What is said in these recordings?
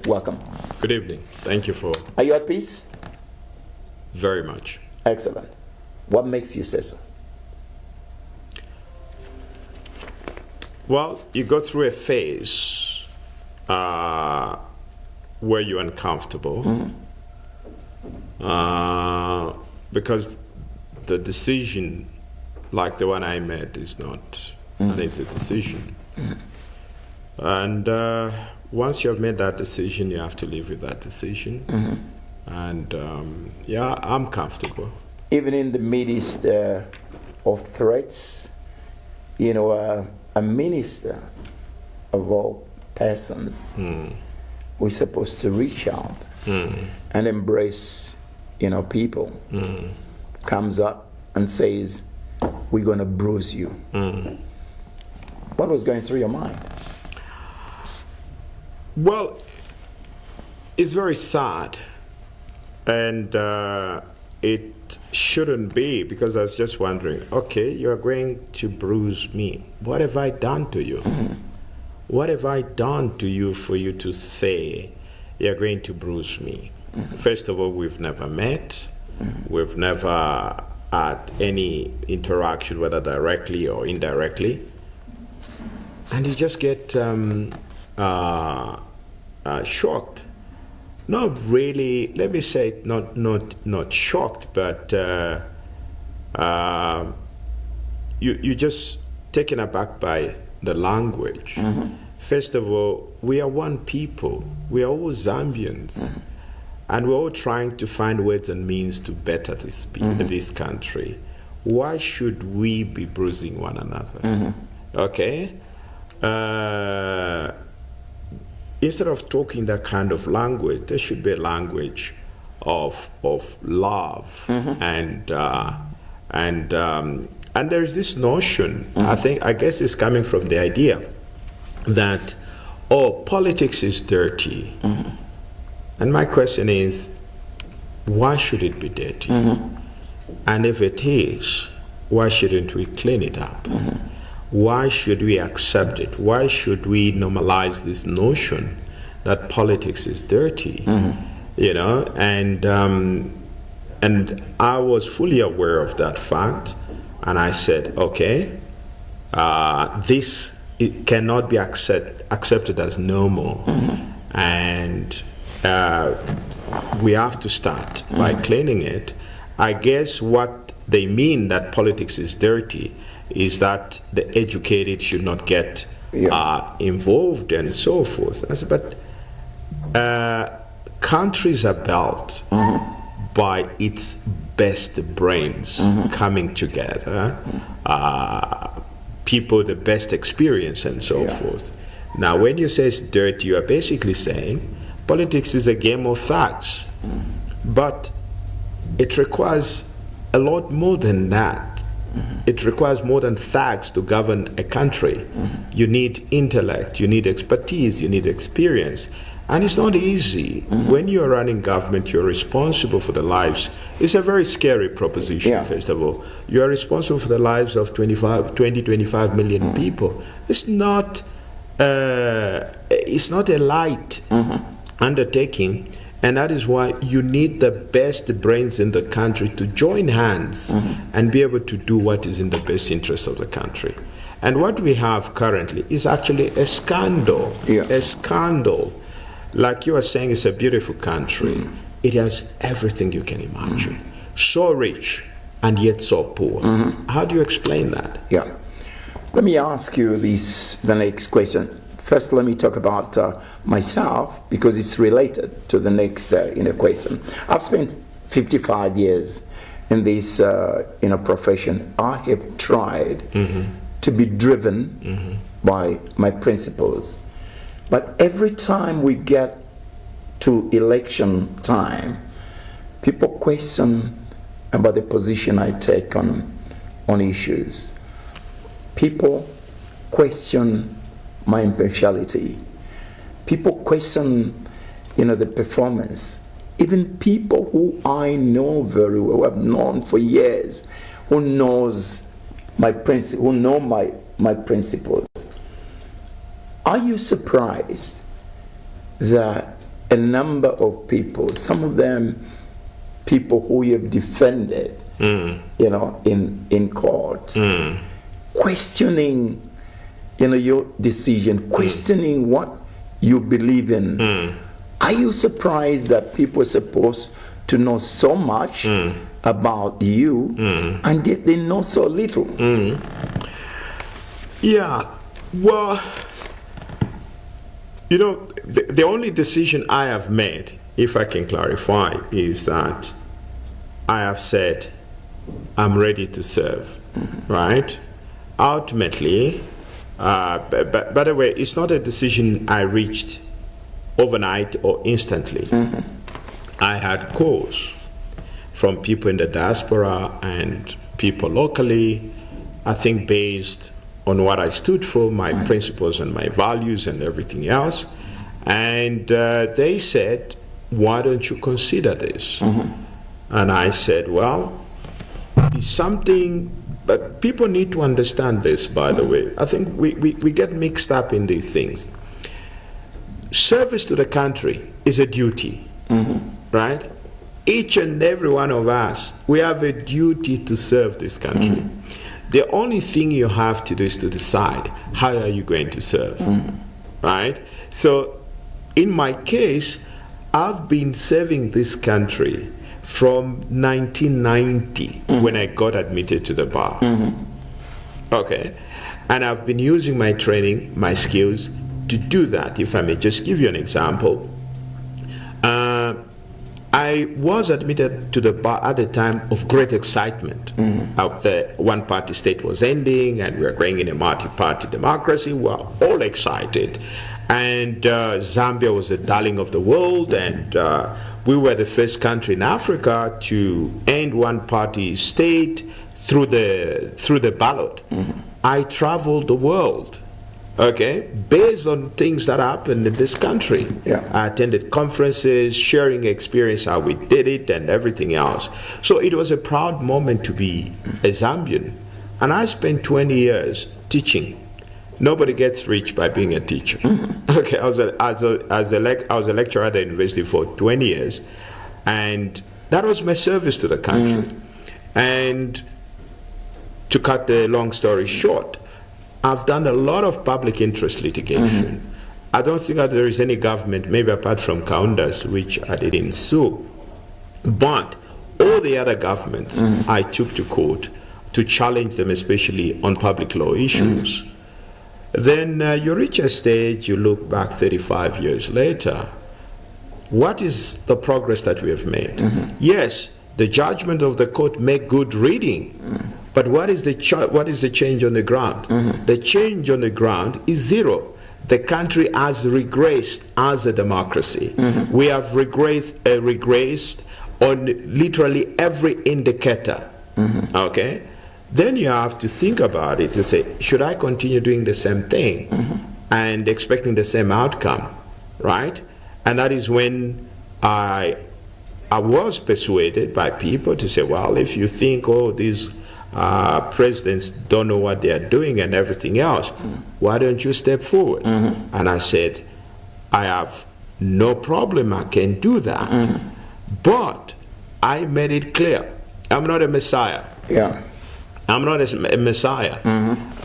welcome. Good evening. Thank you for... Are you at peace? Very much. Excellent. What makes you say so? Well, you go through a phase where you're uncomfortable because the decision, like the one I made, is not an easy decision. And once you have made that decision, you have to live with that decision. And yeah, I'm comfortable. Even in the midst of threats, you know, a minister of all persons, we're supposed to reach out and embrace, you know, people. Comes up and says, we're going to bruise you. What was going through your mind? Well, it's very sad, and it shouldn't be, because I was just wondering, okay, you're going to bruise me. What have I done to you? What have I done to you for you to say you're going to bruise me? First of all, we've never met. We've never had any interaction, whether directly or indirectly. And you just get shocked. Not really, let me say, not shocked, but you're just taken aback by the language. First of all, we are one people. We are all Zambians. And we're all trying to find ways and means to better this country. Why should we be bruising one another? Okay? Instead of talking that kind of language, there should be a language of love, and there's this notion. I guess it's coming from the idea that politics is dirty. And my question is, why should it be dirty? And if it is, why shouldn't we clean it up? Why should we accept it? Why should we normalize this notion that politics is dirty? You know, and I was fully aware of that fact, and I said, okay, it cannot be accepted as normal, and we have to start by cleaning it. I guess what they mean that politics is dirty is that the educated should not get involved and so forth. I said, but countries are built by its best brains coming together, people the best experience and so forth. Now, when you say it's dirty, you are basically saying politics is a game of thugs, but it requires a lot more than that. It requires more than thugs to govern a country. You need intellect, you need expertise, you need experience. And it's not easy. When you're running government, you're responsible for the lives. It's a very scary proposition, first of all. You are responsible for the lives of 25 million people. It's not a light undertaking. And that is why you need the best brains in the country to join hands and be able to do what is in the best interest of the country. And what we have currently is actually a scandal. A scandal. Like you are saying, it's a beautiful country. It has everything you can imagine. So rich and yet so poor. How do you explain that? Let me ask you the next question. First, let me talk about myself, because it's related to the next question. I've spent 55 years in this profession. I have tried to be driven by my principles. But every time we get to election time, people question about the position I take on issues. People question my impartiality. People question, the performance. Even people who I know very well, who I've known for years, who know my principles. Are you surprised that a number of people, some of them people who you have defended, in court, questioning, your decision, questioning what you believe in. Are you surprised that people are supposed to know so much about you and yet they know so little? Yeah, well, the only decision I have made, if I can clarify, is that I have said I'm ready to serve, right? Ultimately, but by the way, it's not a decision I reached overnight or instantly. I had calls from people in the diaspora and people locally, I think based on what I stood for, my principles and my values and everything else. And they said, why don't you consider this? And I said, well, it's something, but people need to understand this, by the way. I think we get mixed up in these things. Service to the country is a duty, right? Each and every one of us, we have a duty to serve this country. The only thing you have to do is to decide how are you going to serve, right? So in my case, I've been serving this country from 1990 when I got admitted to the bar. Okay, and I've been using my training, my skills to do that. If I may just give you an example. I was admitted to the bar at a time of great excitement. The one-party state was ending and we were going in a multi-party democracy. We were all excited. And Zambia was the darling of the world, and we were the first country in Africa to end one-party state through the ballot. I traveled the world, okay, based on things that happened in this country. I attended conferences, sharing experience, how we did it and everything else. So it was a proud moment to be a Zambian. And I spent 20 years teaching. Nobody gets rich by being a teacher. Okay, I was a lecturer at the university for 20 years, and that was my service to the country. And to cut the long story short, I've done a lot of public interest litigation. I don't think that there is any government, maybe apart from Kaunda's, which I didn't sue, but all the other governments I took to court to challenge them, especially on public law issues. Then you reach a stage, you look back 35 years later, what is the progress that we have made? Yes, the judgment of the court make good reading, but what is the change on the ground? The change on the ground is zero. The country has regressed as a democracy. We have regressed on literally every indicator, okay? Then you have to think about it to say, should I continue doing the same thing and expecting the same outcome, right? And that is when I was persuaded by people to say, well, if you think, oh, these presidents don't know what they are doing and everything else, why don't you step forward? And I said, I have no problem, I can do that. But I made it clear, I'm not a messiah. I'm not a messiah.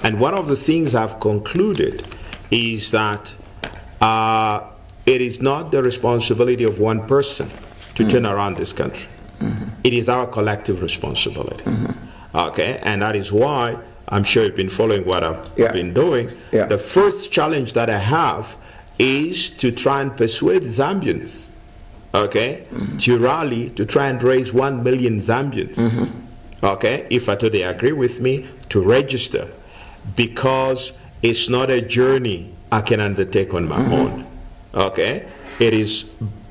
And one of the things I've concluded is that it is not the responsibility of one person to turn around this country. It is our collective responsibility. Okay, and that is why I'm sure you've been following what I've been doing. The first challenge that I have is to try and persuade Zambians, okay, to rally, to try and raise 1 million Zambians. Okay, if at all they agree with me, to register, because it's not a journey I can undertake on my own. Okay, it is,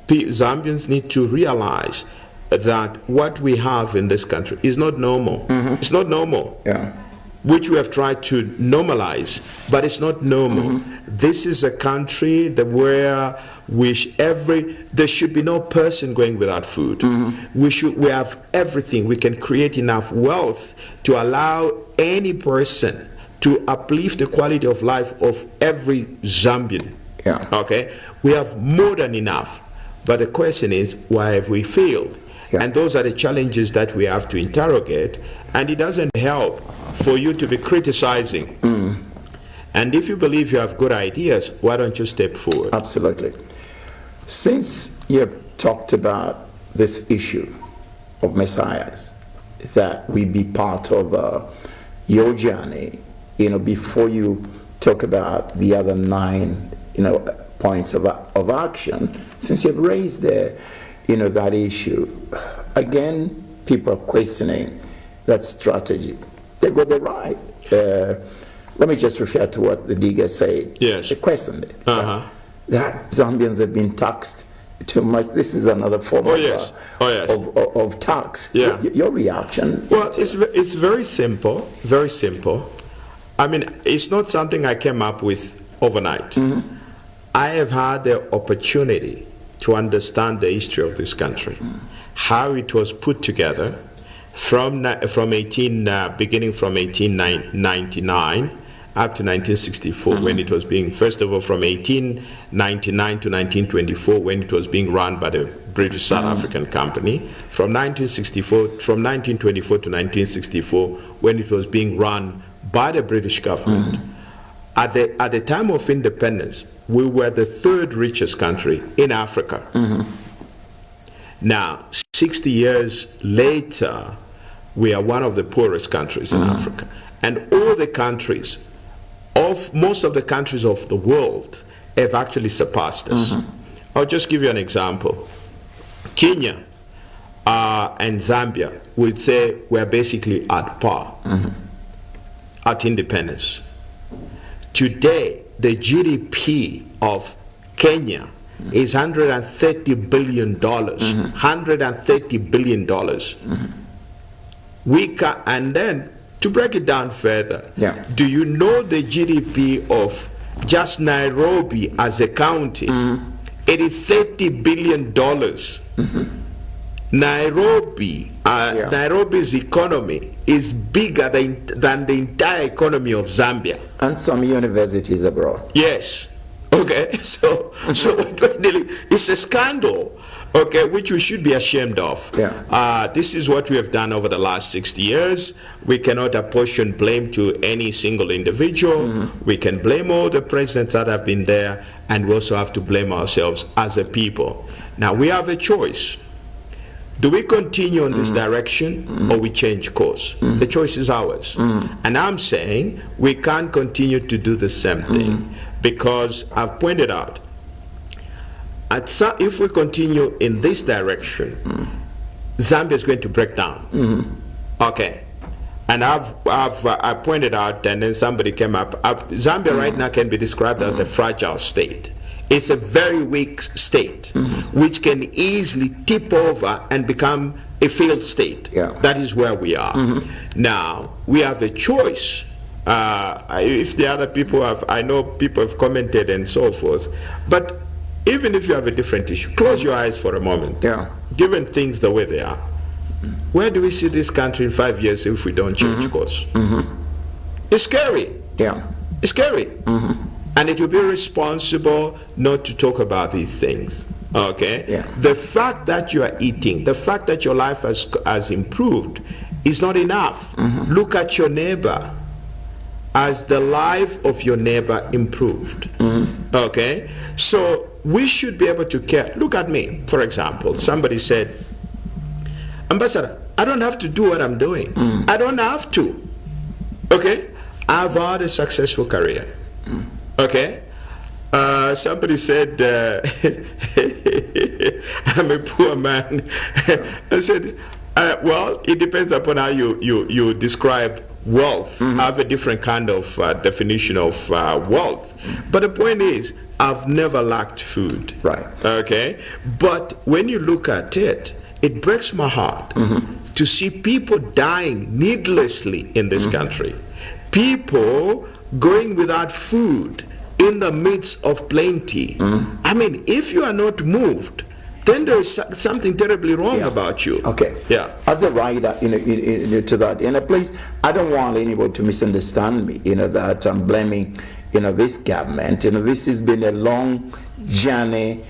Zambians need to realize that what we have in this country is not normal. It's not normal. Which we have tried to normalize, but it's not normal. This is a country that where there should be no person going without food. We have everything. We can create enough wealth to allow any person to uplift the quality of life of every Zambian. Okay, we have more than enough. But the question is, why have we failed? Yeah. And those are the challenges that we have to interrogate. And it doesn't help for you to be criticizing. And if you believe you have good ideas, why don't you step forward? Absolutely. Since you have talked about this issue of messiahs, that we be part of your journey, before you talk about the other 9, points of action, since you've raised that issue, again, people are questioning that strategy. They got it right. Let me just refer to what the digger said. Yes. They questioned it. That Zambians have been taxed too much. This is another form of tax. Yeah. Your reaction? Well, it's very simple. Very simple. I mean, it's not something I came up with overnight. I have had the opportunity to understand the history of this country, how it was put together beginning from 1899 up to 1964, when it was being, first of all, from 1899 to 1924, when it was being run by the British South African Company, from 1924 to 1964, when it was being run by the British government. At the time of independence, we were the 3rd richest country in Africa. Now, 60 years later, we are one of the poorest countries in Africa. And most of the countries of the world have actually surpassed us. I'll just give you an example. Kenya and Zambia would say we're basically at par at independence. Today, the GDP of Kenya is $130 billion. $130 billion. And then, to break it down further, do you know the GDP of just Nairobi as a county? It is $30 billion. Nairobi's economy is bigger than the entire economy of Zambia. And some universities abroad. Yes. Okay. So it's a scandal. Okay, which we should be ashamed of. This is what we have done over the last 60 years. We cannot apportion blame to any single individual. We can blame all the presidents that have been there, and we also have to blame ourselves as a people. Now, we have a choice. Do we continue in this direction, or we change course? The choice is ours. And I'm saying we can't continue to do the same thing, because I've pointed out, if we continue in this direction, Zambia is going to break down. Okay. And I pointed out, and then somebody came up, Zambia right now can be described as a fragile state. It's a very weak state, which can easily tip over and become a failed state. That is where we are. Now, we have a choice. If the other people I know people have commented and so forth, but even if you have a different issue, close your eyes for a moment. Given things the way they are, where do we see this country in 5 years if we don't change course? It's scary. It's scary. And it will be responsible not to talk about these things. Okay? The fact that you are eating, the fact that your life has improved is not enough. Look at your neighbor. As the life of your neighbor improved. Okay? So we should be able to care. Look at me, for example. Somebody said, Ambassador, I don't have to do what I'm doing. I don't have to. Okay? I've had a successful career. Okay? Somebody said, I'm a poor man. I said, well, it depends upon how you describe wealth. I have a different kind of definition of wealth. But the point is, I've never lacked food. Okay? But when you look at it, it breaks my heart to see people dying needlessly in this country. People going without food in the midst of plenty. I mean, if you are not moved, then there is something terribly wrong about you. Okay. As a writer, to that, please, I don't want anybody to misunderstand me, that I'm blaming, this government. This has been a long journey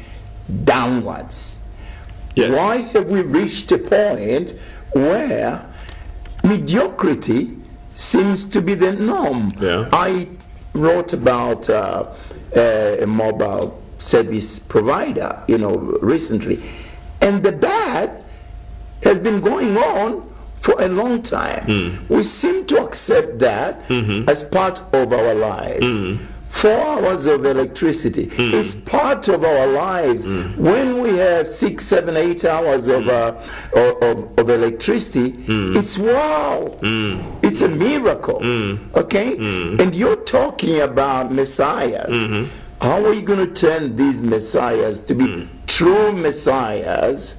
downwards. Yes. Why have we reached a point where mediocrity seems to be the norm? Yeah. I wrote about a mobile service provider, recently, and the bad has been going on for a long time. We seem to accept that as part of our lives. 4 hours of electricity is part of our lives. When we have 6, 7, 8 hours of electricity, it's wow. It's a miracle. Okay? And you're talking about messiahs. How are you going to turn these messiahs to be true messiahs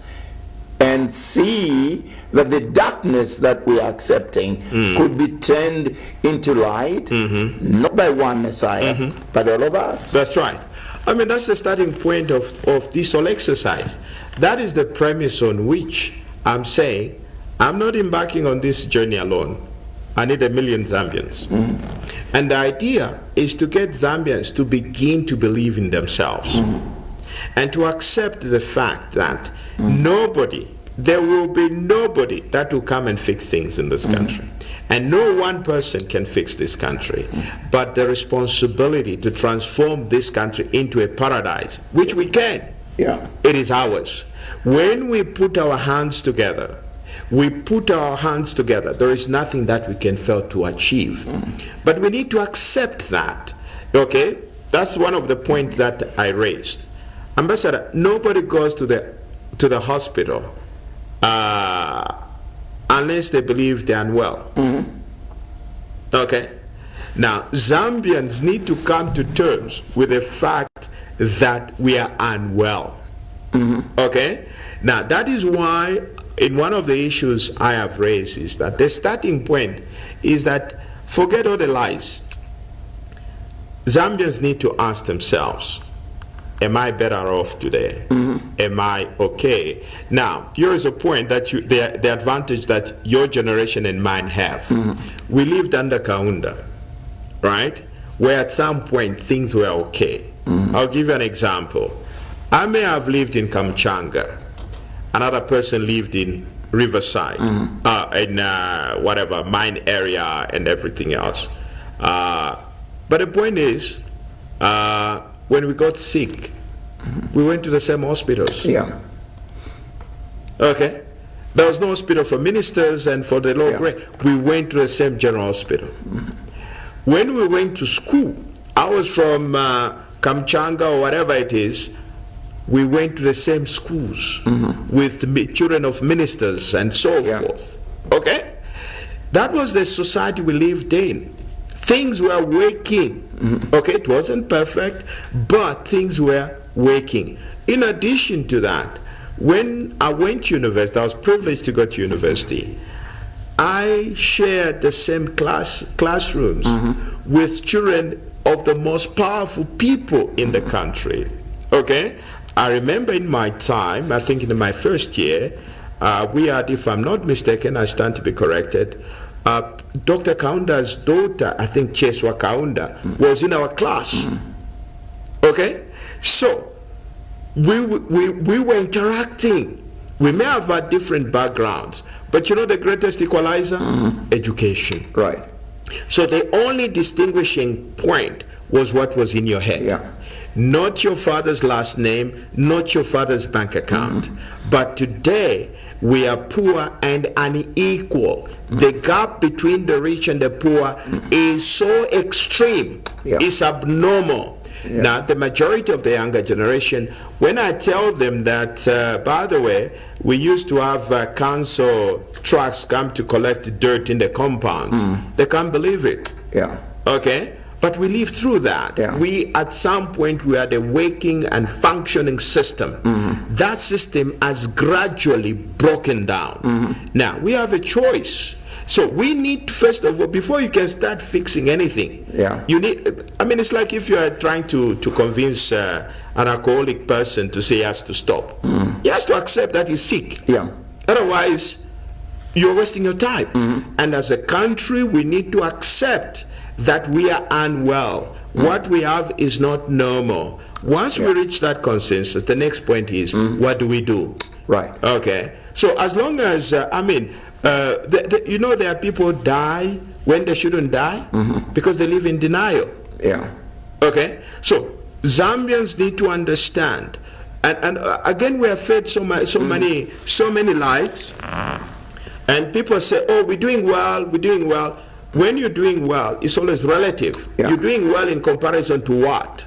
and see that the darkness that we are accepting could be turned into light, not by one Messiah, but all of us? That's right. I mean, that's the starting point of this whole exercise. That is the premise on which I'm saying I'm not embarking on this journey alone. I need 1 million Zambians. And the idea is to get Zambians to begin to believe in themselves and to accept the fact that there will be nobody that will come and fix things in this country. And no one person can fix this country. But the responsibility to transform this country into a paradise, which we can, it is ours. When we put our hands together, there is nothing that we can fail to achieve. But we need to accept that. Okay? That's one of the points that I raised. Ambassador, nobody goes to the hospital unless they believe they're unwell. Okay? Now, Zambians need to come to terms with the fact that we are unwell. Okay? Now, that is why in one of the issues I have raised is that the starting point is that forget all the lies. Zambians need to ask themselves, am I better off today? Am I okay? Now, here is a point that the advantage that your generation and mine have. We lived under Kaunda, right? Where at some point things were okay. I'll give you an example. I may have lived in Kamchanga. Another person lived in Riverside, in whatever, mine area and everything else. But the point is, when we got sick, we went to the same hospitals. Okay? There was no hospital for ministers and for the low grade. We went to the same general hospital. When we went to school, I was from Kamchanga or whatever it is, we went to the same schools with children of ministers and so forth. Okay? That was the society we lived in. Things were working. Okay, it wasn't perfect, but things were working. In addition to that, when I went to university, I was privileged to go to university. I shared the same classrooms with children of the most powerful people in the country. Okay? I remember in my time, I think in my first year, we had, if I'm not mistaken, I stand to be corrected, Dr. Kaunda's daughter, I think Cheswa Kaunda, was in our class. Okay? So, we were interacting. We may have had different backgrounds, but you know the greatest equalizer? Education. Right. So the only distinguishing point was what was in your head. Not your father's last name, not your father's bank account. But today, we are poor and unequal. The gap between the rich and the poor is so extreme. It's abnormal. Now, the majority of the younger generation, when I tell them that, by the way, we used to have council trucks come to collect dirt in the compounds, they can't believe it. Okay? But we lived through that. We, at some point, we had a working and functioning system. That system has gradually broken down. Now, we have a choice. So we need, first of all, before you can start fixing anything, you need, I mean, it's like if you are trying to convince an alcoholic person to say he has to stop. He has to accept that he's sick. Otherwise, you're wasting your time. And as a country, we need to accept that we are unwell. What we have is not normal. Once we reach that consensus, the next point is, what do we do? Right. Okay. So as long as, there are people die when they shouldn't die because they live in denial. Yeah. Okay. So Zambians need to understand, and again, we have fed so many lies, and people say, "Oh, we're doing well, we're doing well." When you're doing well, it's always relative. Yeah. You're doing well in comparison to what?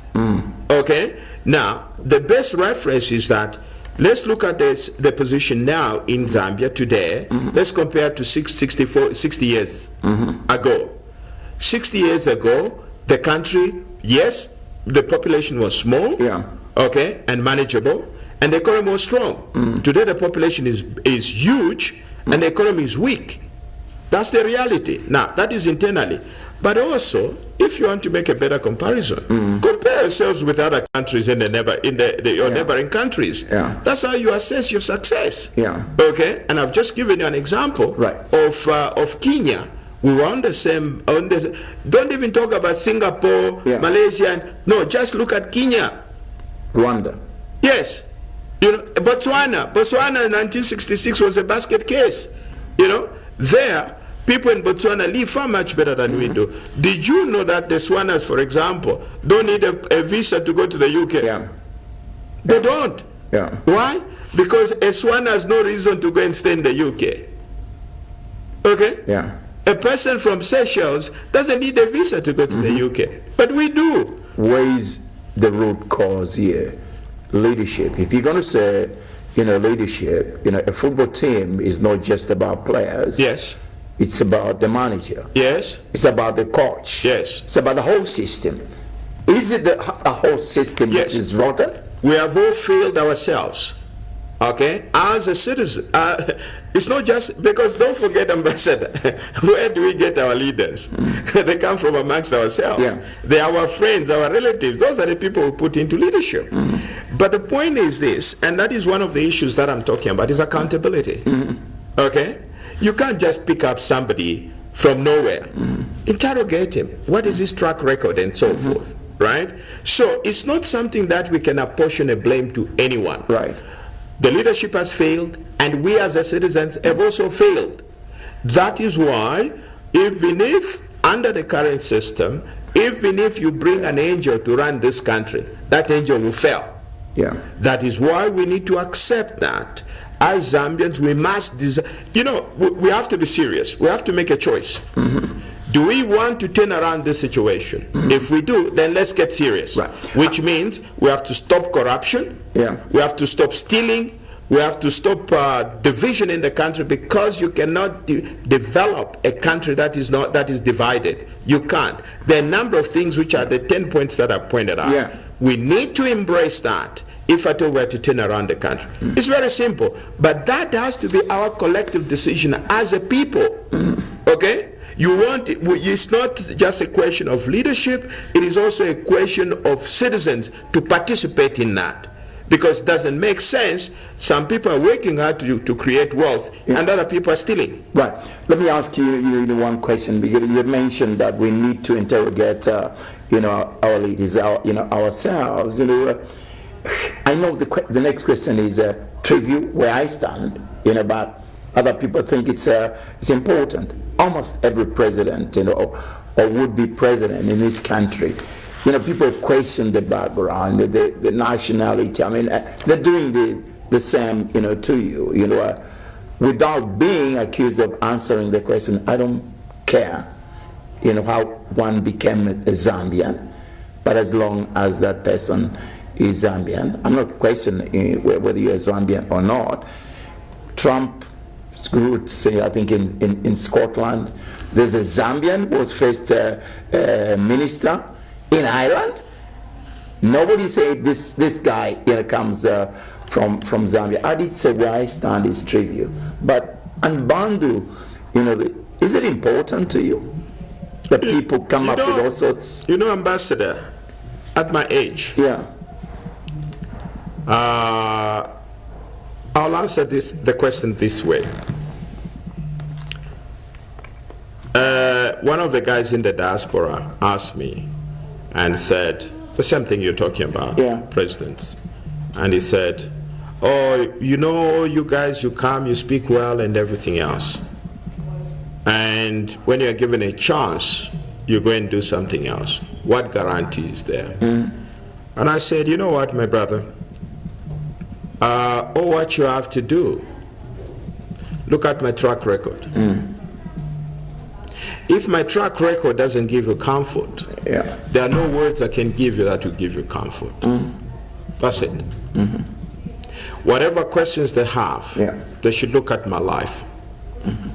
Okay. Now, the best reference is that. Let's look at the position now in Zambia today. Let's compare to 60 years ago. 60 years ago, the country, yes, the population was small, okay, and manageable, and the economy was strong. Today, the population is huge, and the economy is weak. That's the reality. Now, that is internally. But also, if you want to make a better comparison, compare yourselves with other countries in your neighboring countries. Yeah. That's how you assess your success. Yeah. Okay. And I've just given you an example of Kenya. We were on the same. Don't even talk about Singapore, Malaysia. No, just look at Kenya, Rwanda. Yes. Botswana in 1966 was a basket case. There. People in Botswana live far much better than we do. Did you know that the Swanas, for example, don't need a visa to go to the UK? Yeah. They don't. Yeah. Why? Because a Swana has no reason to go and stay in the UK. Okay? Yeah. A person from Seychelles doesn't need a visa to go to the UK. But we do. Where is the root cause here? Leadership. If you're going to say, leadership, a football team is not just about players. Yes. It's about the manager. Yes. It's about the coach. Yes. It's about the whole system. Is it a whole system which is rotten? We have all failed ourselves. Okay? As a citizen. It's not just because, don't forget, Ambassador, where do we get our leaders? They come from amongst ourselves. Yeah. They are our friends, our relatives. Those are the people we put into leadership. But the point is this, and that is one of the issues that I'm talking about, is accountability. Okay? You can't just pick up somebody from nowhere. Interrogate him. What is his track record and so forth, right? So it's not something that we can apportion a blame to anyone. Right. The leadership has failed, and we as citizens have also failed. That is why, even if under the current system, even if you bring an angel to run this country, that angel will fail. Yeah. That is why we need to accept that. As Zambians, we must, we have to be serious. We have to make a choice. Do we want to turn around this situation? If we do, then let's get serious. Right. Which means we have to stop corruption. Yeah. We have to stop stealing. We have to stop division in the country, because you cannot develop a country that is divided. You can't. There are a number of things which are the 10 points that I pointed out. Yeah. We need to embrace that if at all we're to turn around the country. It's very simple, but that has to be our collective decision as a people. Okay? It's not just a question of leadership, it is also a question of citizens to participate in that. Because it doesn't make sense, some people are working hard to create wealth, and other people are stealing. Right. Let me ask you one question, because you mentioned that we need to interrogate our leaders, ourselves. I know the next question is trivial, where I stand, but other people think it's important. Almost every president, or would-be president in this country, people question the background, the nationality. I mean, they're doing the same, to you, without being accused of answering the question. I don't care, how one became a Zambian, but as long as that person is Zambian. I'm not questioning whether you're Zambian or not. Trump's roots, I think, in Scotland. There's a Zambian who was first minister in Ireland. Nobody said this guy comes from Zambia. I did say where I stand is trivial. But and Bandu, is it important to you that people come up with all sorts? Ambassador, at my age, I'll answer the question this way. One of the guys in the diaspora asked me, and said, the same thing you're talking about, presidents. And he said, oh, you know, you guys, you come, you speak well and everything else. And when you're given a chance, you go and do something else. What guarantee is there? And I said, you know what, my brother? What you have to do, look at my track record. If my track record doesn't give you comfort, there are no words I can give you that will give you comfort. That's it. Whatever questions they have, they should look at my life.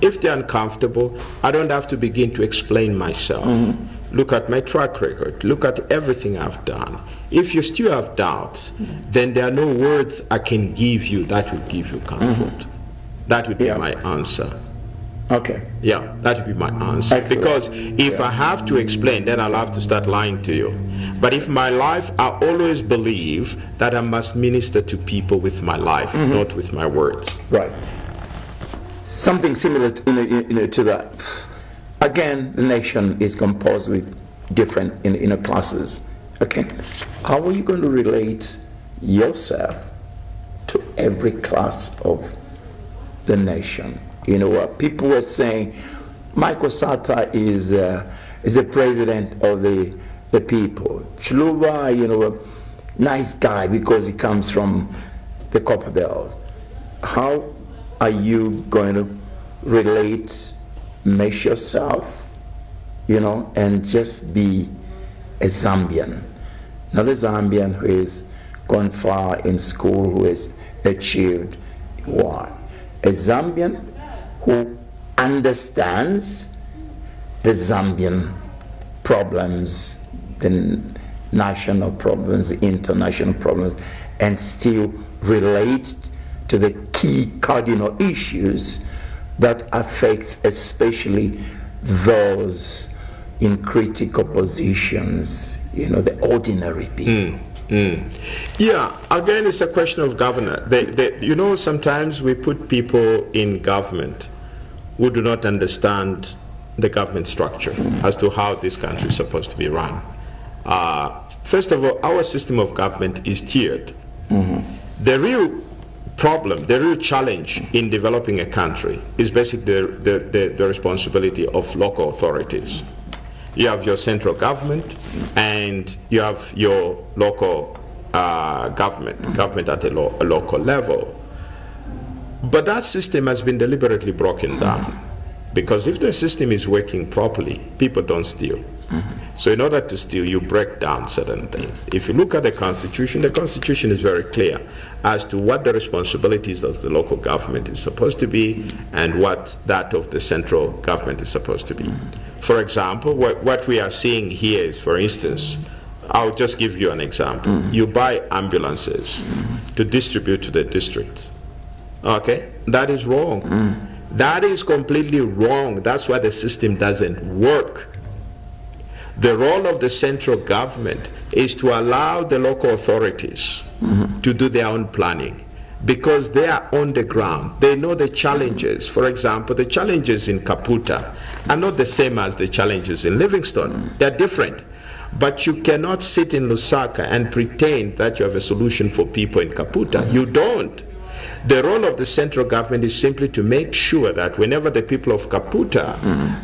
If they're uncomfortable, I don't have to begin to explain myself. Look at my track record. Look at everything I've done. If you still have doubts, then there are no words I can give you that will give you comfort. That would be my answer. Okay. Yeah, that would be my answer. Excellent. Because if I have to explain, then I'll have to start lying to you. But if my life, I always believe that I must minister to people with my life, not with my words. Right. Something similar to that. Again, the nation is composed with different classes. Okay. How are you going to relate yourself to every class of the nation? People were saying Michael Sata is the president of the people. Chiluba, a nice guy because he comes from the Copper Belt. How are you going to relate, mesh yourself, and just be a Zambian? Not a Zambian who has gone far in school, who has achieved what? A Zambian who understands the Zambian problems, the national problems, the international problems, and still relate to the key cardinal issues that affects especially those in critical positions, the ordinary people. Yeah, again, it's a question of governor. Sometimes we put people in government who do not understand the government structure as to how this country is supposed to be run. First of all, our system of government is tiered. The real problem, the real challenge in developing a country is basically the responsibility of local authorities. You have your central government and you have your local government at a local level. But that system has been deliberately broken down, because if the system is working properly, people don't steal. So in order to steal, you break down certain things. If you look at the Constitution is very clear as to what the responsibilities of the local government is supposed to be and what that of the central government is supposed to be. For example, what we are seeing here is, for instance, I'll just give you an example. You buy ambulances to distribute to the districts. Okay? That is wrong. That is completely wrong. That's why the system doesn't work. The role of the central government is to allow the local authorities to do their own planning, because they are on the ground. They know the challenges. For example, the challenges in Kaputa are not the same as the challenges in Livingstone. They're different. But you cannot sit in Lusaka and pretend that you have a solution for people in Kaputa. You don't. The role of the central government is simply to make sure that whenever the people of Kaputa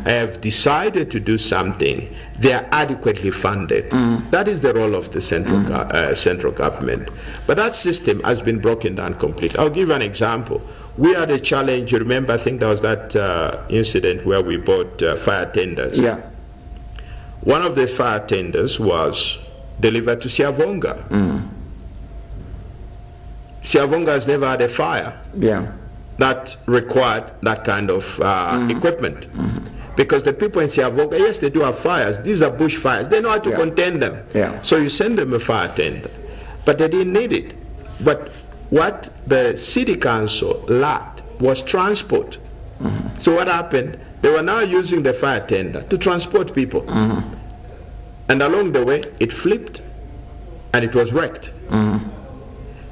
have decided to do something, they are adequately funded. That is the role of the central government. But that system has been broken down completely. I'll give you an example. We had a challenge. You remember, I think there was that incident where we bought fire tenders. Yeah. One of the fire tenders was delivered to Siavonga. Siavonga has never had a fire that required that kind of equipment. Because the people in Siavonga, yes, they do have fires. These are bush fires. They know how to contain them. So you send them a fire tender. But they didn't need it. But what the city council lacked was transport. So what happened? They were now using the fire tender to transport people. And along the way, it flipped and it was wrecked.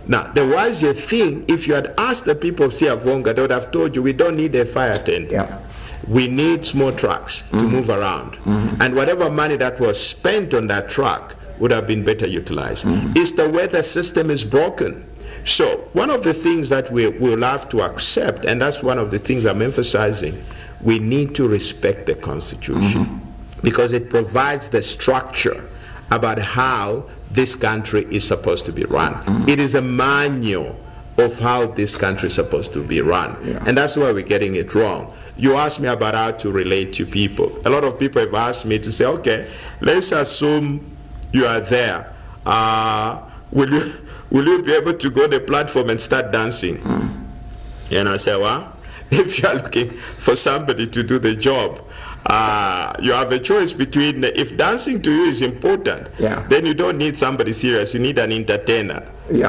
Now, the wiser thing, if you had asked the people of Siavonga, they would have told you, we don't need a fire tender. we need small trucks to move around. And whatever money that was spent on that truck would have been better utilized. It's the way the system is broken. So one of the things that we will have to accept, and that's one of the things I'm emphasizing, we need to respect the Constitution because it provides the structure about how this country is supposed to be run. It is a manual of how this country is supposed to be run. And that's why we're getting it wrong. You asked me about how to relate to people. A lot of people have asked me to say, okay, let's assume you are there. Will you be able to go to the platform and start dancing? And I say, well, if you are looking for somebody to do the job, you have a choice between, if dancing to you is important, then you don't need somebody serious, you need an entertainer to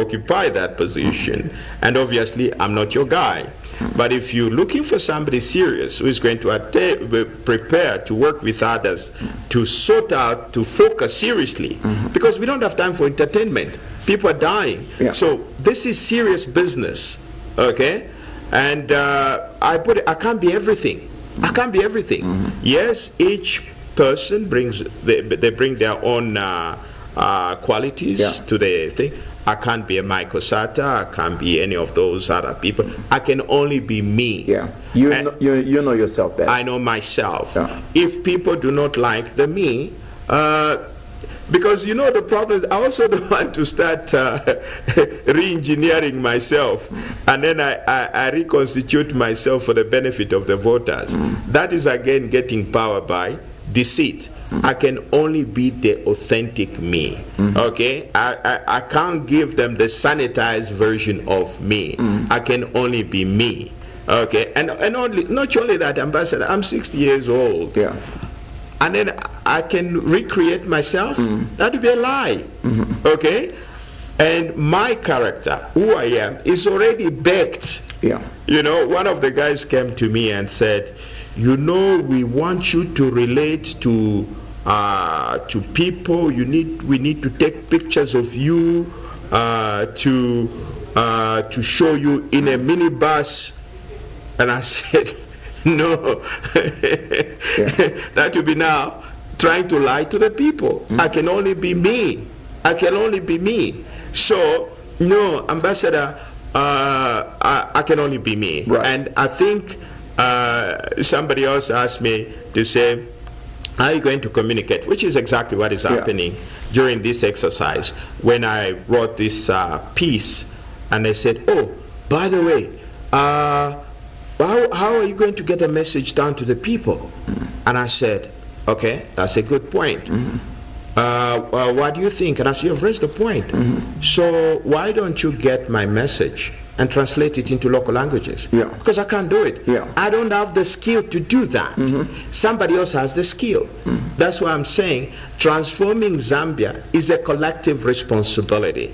occupy that position. And obviously, I'm not your guy. But if you're looking for somebody serious who is going to prepare to work with others, to sort out, to focus seriously, because we don't have time for entertainment. People are dying. So this is serious business, okay? And I can't be everything. I can't be everything. Yes, each person they bring their own qualities to the thing. I can't be a Michael Sata. I can't be any of those other people. I can only be me. You know yourself better. I know myself. If people do not like the me, because you know the problem is I also don't want to start re-engineering myself and then I reconstitute myself for the benefit of the voters. That is again getting power by deceit. I can only be the authentic me. Okay, I can't give them the sanitized version of me. I can only be me. Okay, and not only that, Ambassador, I'm 60 years old. And then I can recreate myself. That would be a lie. Okay, and my character, who I am, is already baked. You know, one of the guys came to me and said, you know, we want you to relate to people. We need to take pictures of you to show you in a minibus. And I said, no, that would be now trying to lie to the people. I can only be me. I can only be me. So, no, Ambassador, I can only be me. And I think somebody else asked me to say, how are you going to communicate? Which is exactly what is happening during this exercise. When I wrote this piece, and they said, oh, by the way, how are you going to get a message down to the people? And I said, okay, that's a good point. What do you think? And I said, you've raised the point. So why don't you get my message and translate it into local languages? Because I can't do it. I don't have the skill to do that. Somebody else has the skill. That's why I'm saying transforming Zambia is a collective responsibility.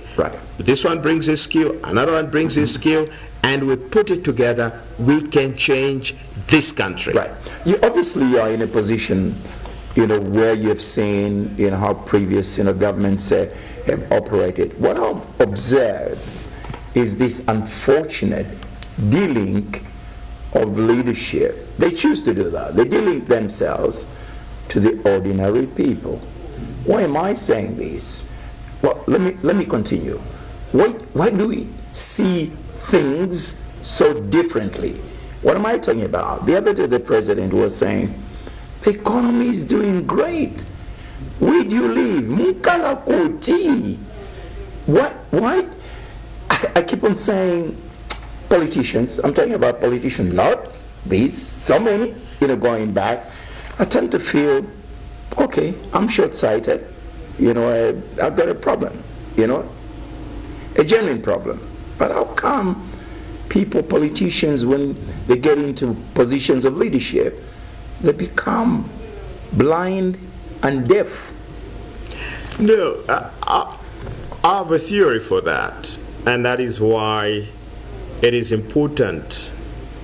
This one brings his skill, another one brings his skill, and we put it together, we can change this country. You obviously are in a position, you know, where you've seen, you know, how previous, you know, governments have operated. What I've observed is this unfortunate de-link of leadership. They choose to do that. They de-link themselves to the ordinary people. Why am I saying this? Well, let me continue. Why do we see things so differently? What am I talking about? The other day the president was saying, the economy is doing great. Where do you live? Mukala Kuti. Why? I keep on saying politicians. I'm talking about politicians, not these, so many, you know, going back. I tend to feel, okay, I'm short-sighted. You know, I've got a problem, you know, a genuine problem. But how come politicians, when they get into positions of leadership, they become blind and deaf? No, I have a theory for that, and that is why it is important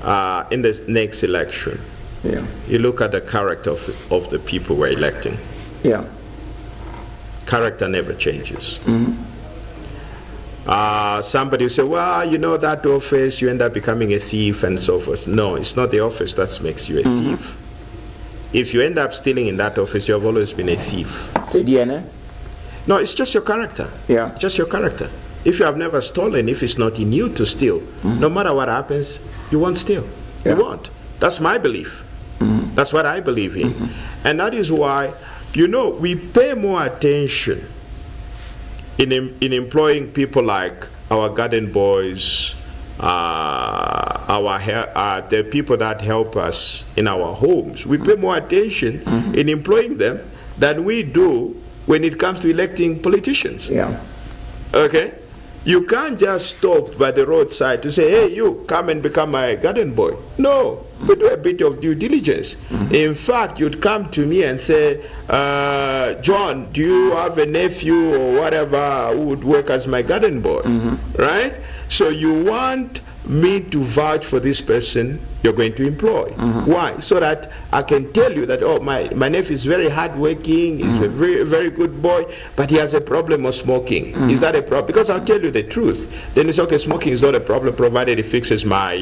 in the next election. You look at the character of the people we're electing. Character never changes. somebody will say, well, that office, you end up becoming a thief and so forth. No, it's not the office that makes you a thief. If you end up stealing in that office, you have always been a thief. No, it's just your character. Yeah. Just your character. If you have never stolen, if it's not in you to steal, no matter what happens, you won't steal. Yeah. You won't. That's my belief. That's what I believe in. And that is why, we pay more attention in employing people like our garden boys, the people that help us in our homes. We pay more attention in employing them than we do when it comes to electing politicians. Yeah. Okay? You can't just stop by the roadside to say, hey, you, come and become my garden boy. No, we do a bit of due diligence. In fact, you'd come to me and say, John, do you have a nephew or whatever who would work as my garden boy? Right? So you want me to vouch for this person you're going to employ. Why? So that I can tell you that, oh, my nephew is very hardworking, he's a very, very good boy, but he has a problem of smoking. Is that a problem? Because I'll tell you the truth. Then it's okay, smoking is not a problem provided it fixes my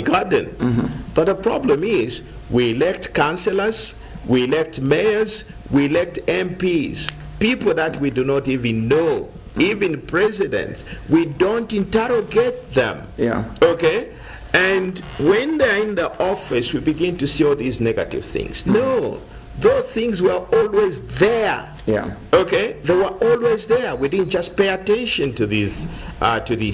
garden. But the problem is, we elect councillors, we elect mayors, we elect MPs, people that we do not even know. Even presidents, we don't interrogate them. Yeah. Okay? And when they're in the office, we begin to see all these negative things. No, those things were always there. Yeah. Okay? They were always there. We didn't just pay attention to these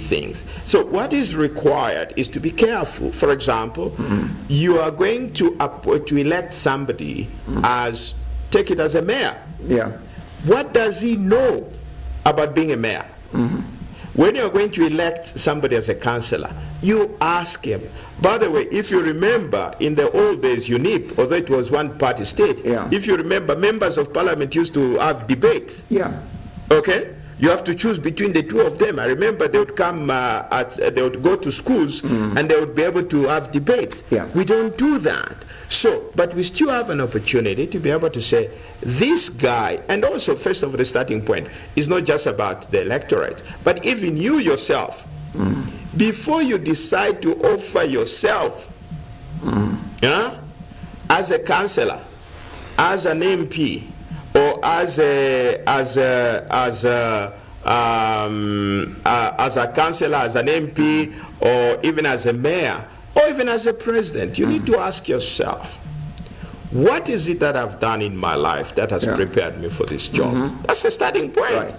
things. So what is required is to be careful. For example, you are going to elect somebody as, take it as a mayor. Yeah. What does he know about being a mayor? When you're going to elect somebody as a councillor, you ask him. By the way, if you remember, in the old days, UNIP, although it was one-party state, if you remember, members of parliament used to have debates. Yeah. Okay? You have to choose between the two of them. I remember they would come, they would go to schools and they would be able to have debates. Yeah. We don't do that. So, but we still have an opportunity to be able to say, this guy, and also, first of all, the starting point is not just about the electorate, but even you yourself, before you decide to offer yourself, as a councillor, as an MP, or as a councillor, as an MP, or even as a mayor, or even as a president, you need to ask yourself, what is it that I've done in my life that has prepared me for this job? That's the starting point. Right.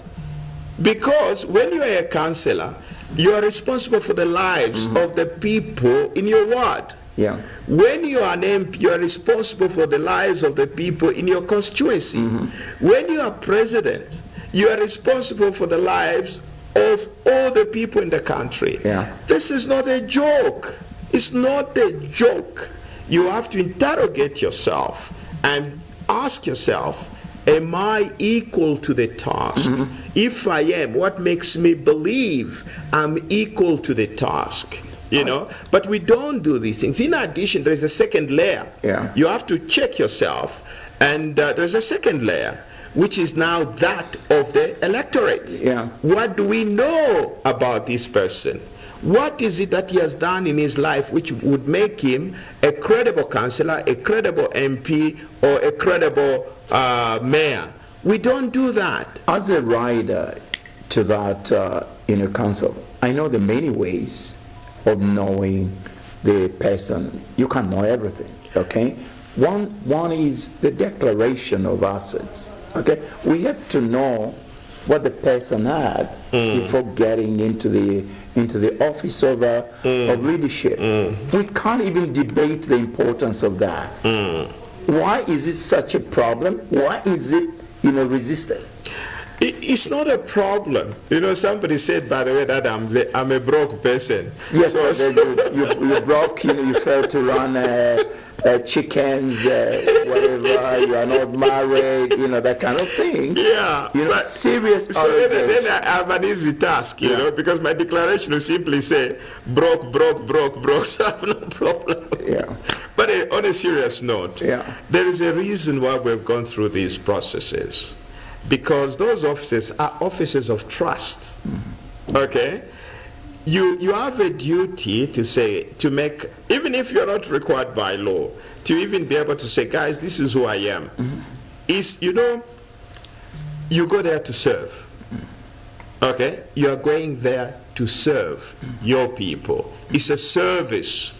Because when you are a councillor, you are responsible for the lives of the people in your ward. Yeah. When you are an MP, you are responsible for the lives of the people in your constituency. When you are president, you are responsible for the lives of all the people in the country. Yeah. This is not a joke. It's not a joke. You have to interrogate yourself and ask yourself, am I equal to the task? If I am, what makes me believe I'm equal to the task? But we don't do these things. In addition, there is a second layer. Yeah. You have to check yourself, and there's a second layer, which is now that of the electorate. Yeah. What do we know about this person? What is it that he has done in his life which would make him a credible councillor, a credible MP, or a credible mayor? We don't do that. As a rider to that council, I know the many ways of knowing the person. You can't know everything, okay? One is the declaration of assets, okay? We have to know what the person had before getting into the office of leadership. We can't even debate the importance of that. Why is it such a problem? Why is it resisted? It's not a problem. Somebody said, by the way, that I'm a broke person. Yes, so you're broke. You fail to run chickens, whatever. You are not married. That kind of thing. Yeah. But serious. So then I have an easy task, because my declaration will simply say broke. So I have no problem. Yeah. But on a serious note, there is a reason why we've gone through these processes. because those offices are offices of trust. Okay? You have a duty to make, even if you're not required by law, to even be able to say, guys, this is who I am. You go there to serve. Okay? You are going there to serve your people. It's a service.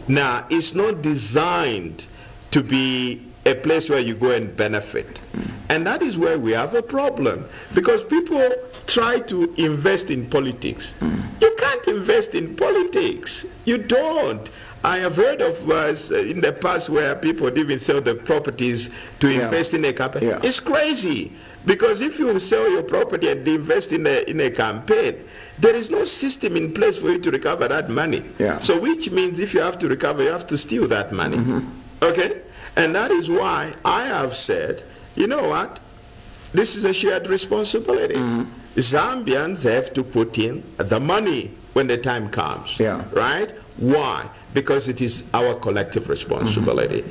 Now, it's not designed to be a place where you go and benefit. And that is where we have a problem, because people try to invest in politics. You can't invest in politics. You don't. I have heard of in the past where people even sell the properties to invest in a campaign. Yeah. It's crazy, because if you sell your property and invest in a campaign, there is no system in place for you to recover that money. Yeah. So which means if you have to recover, you have to steal that money. Okay? And that is why I have said, you know what? This is a shared responsibility. Zambians have to put in the money when the time comes. Yeah. Right? Why? Because it is our collective responsibility.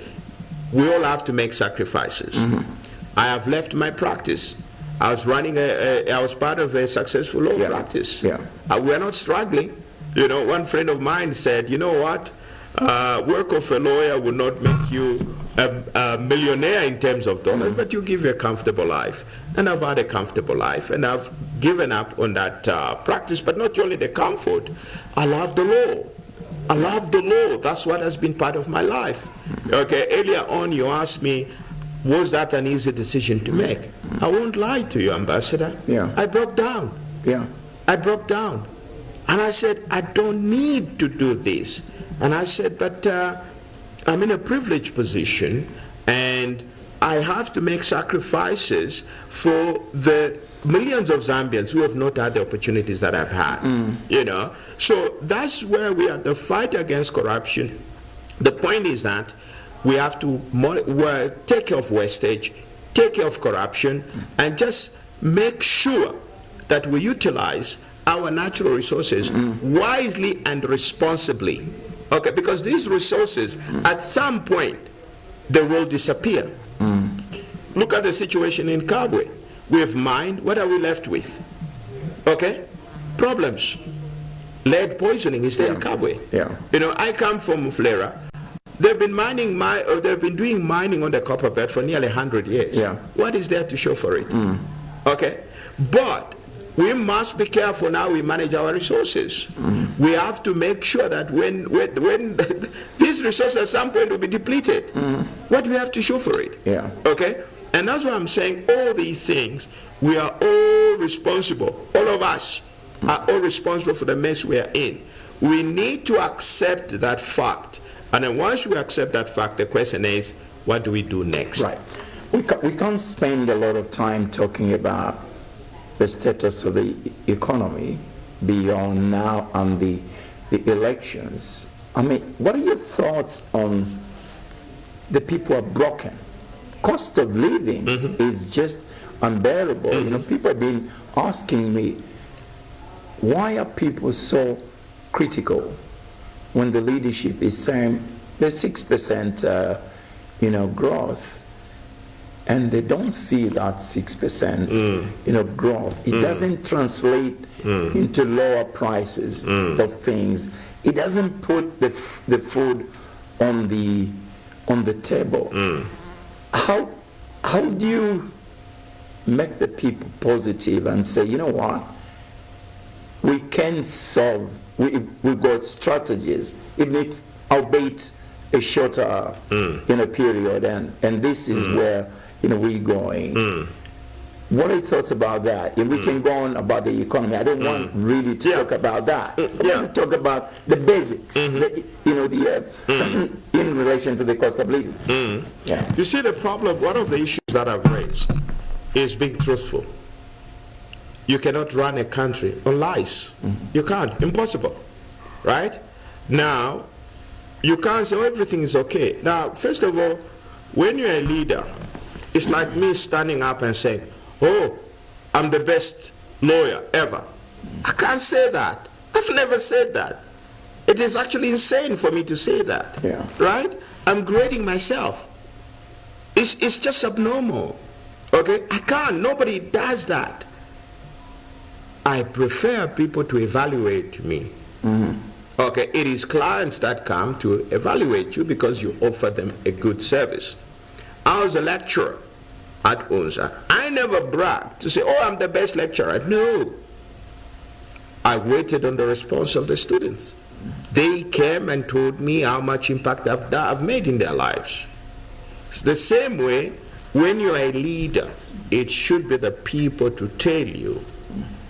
We all have to make sacrifices. I have left my practice. I was running I was part of a successful law practice. Yeah. We're not struggling. You know, one friend of mine said, you know what? Work of a lawyer will not make you a millionaire in terms of dollars, but you give you a comfortable life. And I've had a comfortable life, and I've given up on that practice, but not only the comfort. I love the law. I love the law. That's what has been part of my life. Okay, earlier on you asked me, was that an easy decision to make? I won't lie to you, Ambassador. Yeah. I broke down. Yeah. I broke down. And I said, I don't need to do this. And I said, but I'm in a privileged position, and I have to make sacrifices for the millions of Zambians who have not had the opportunities that I've had. You know, so that's where we are. The fight against corruption. The point is that we have to take care of wastage, take care of corruption, and just make sure that we utilize our natural resources wisely and responsibly. Okay, because these resources, at some point, they will disappear. Look at the situation in Kabwe. We have mined. What are we left with? Okay, problems. Lead poisoning is there in Kabwe. Yeah. You know, I come from Muflera. They've been they've been doing mining on the copper belt for nearly 100 years. Yeah. What is there to show for it? Okay, but we must be careful now we manage our resources. We have to make sure that when these resources at some point will be depleted, what do we have to show for it? Yeah. Okay? And that's why I'm saying all these things, we are all responsible. All of us are all responsible for the mess we are in. We need to accept that fact. And then once we accept that fact, the question is, what do we do next? Right. We can't spend a lot of time talking about the status of the economy beyond now and the elections. I mean, what are your thoughts on the people are broken? Cost of living is just unbearable. You know, people have been asking me, why are people so critical when the leadership is saying there's 6% growth, and they don't see that 6% growth. It doesn't translate into lower prices of things. It doesn't put the food on the table. How do you make the people positive and say, you know what, we can solve, we've got strategies, even if albeit a shorter period, and this is where we're going. What are your thoughts about that? If we can go on about the economy, I don't want really to talk about that. I want to talk about the basics, in relation to the cost of living. Yeah. You see, the problem, one of the issues that I've raised is being truthful. You cannot run a country on lies. You can't. Impossible. Right? Now, you can't say, oh, everything is okay. Now, first of all, when you're a leader, it's like me standing up and saying, oh, I'm the best lawyer ever. I can't say that. I've never said that. It is actually insane for me to say that. Yeah. Right? I'm grading myself. It's just abnormal. Okay, I can't. Nobody does that. I prefer people to evaluate me. Okay, it is clients that come to evaluate you because you offer them a good service. I was a lecturer at UNZA. I never bragged to say, oh, I'm the best lecturer. No. I waited on the response of the students. They came and told me how much impact I've made in their lives. It's the same way, when you're a leader, it should be the people to tell you,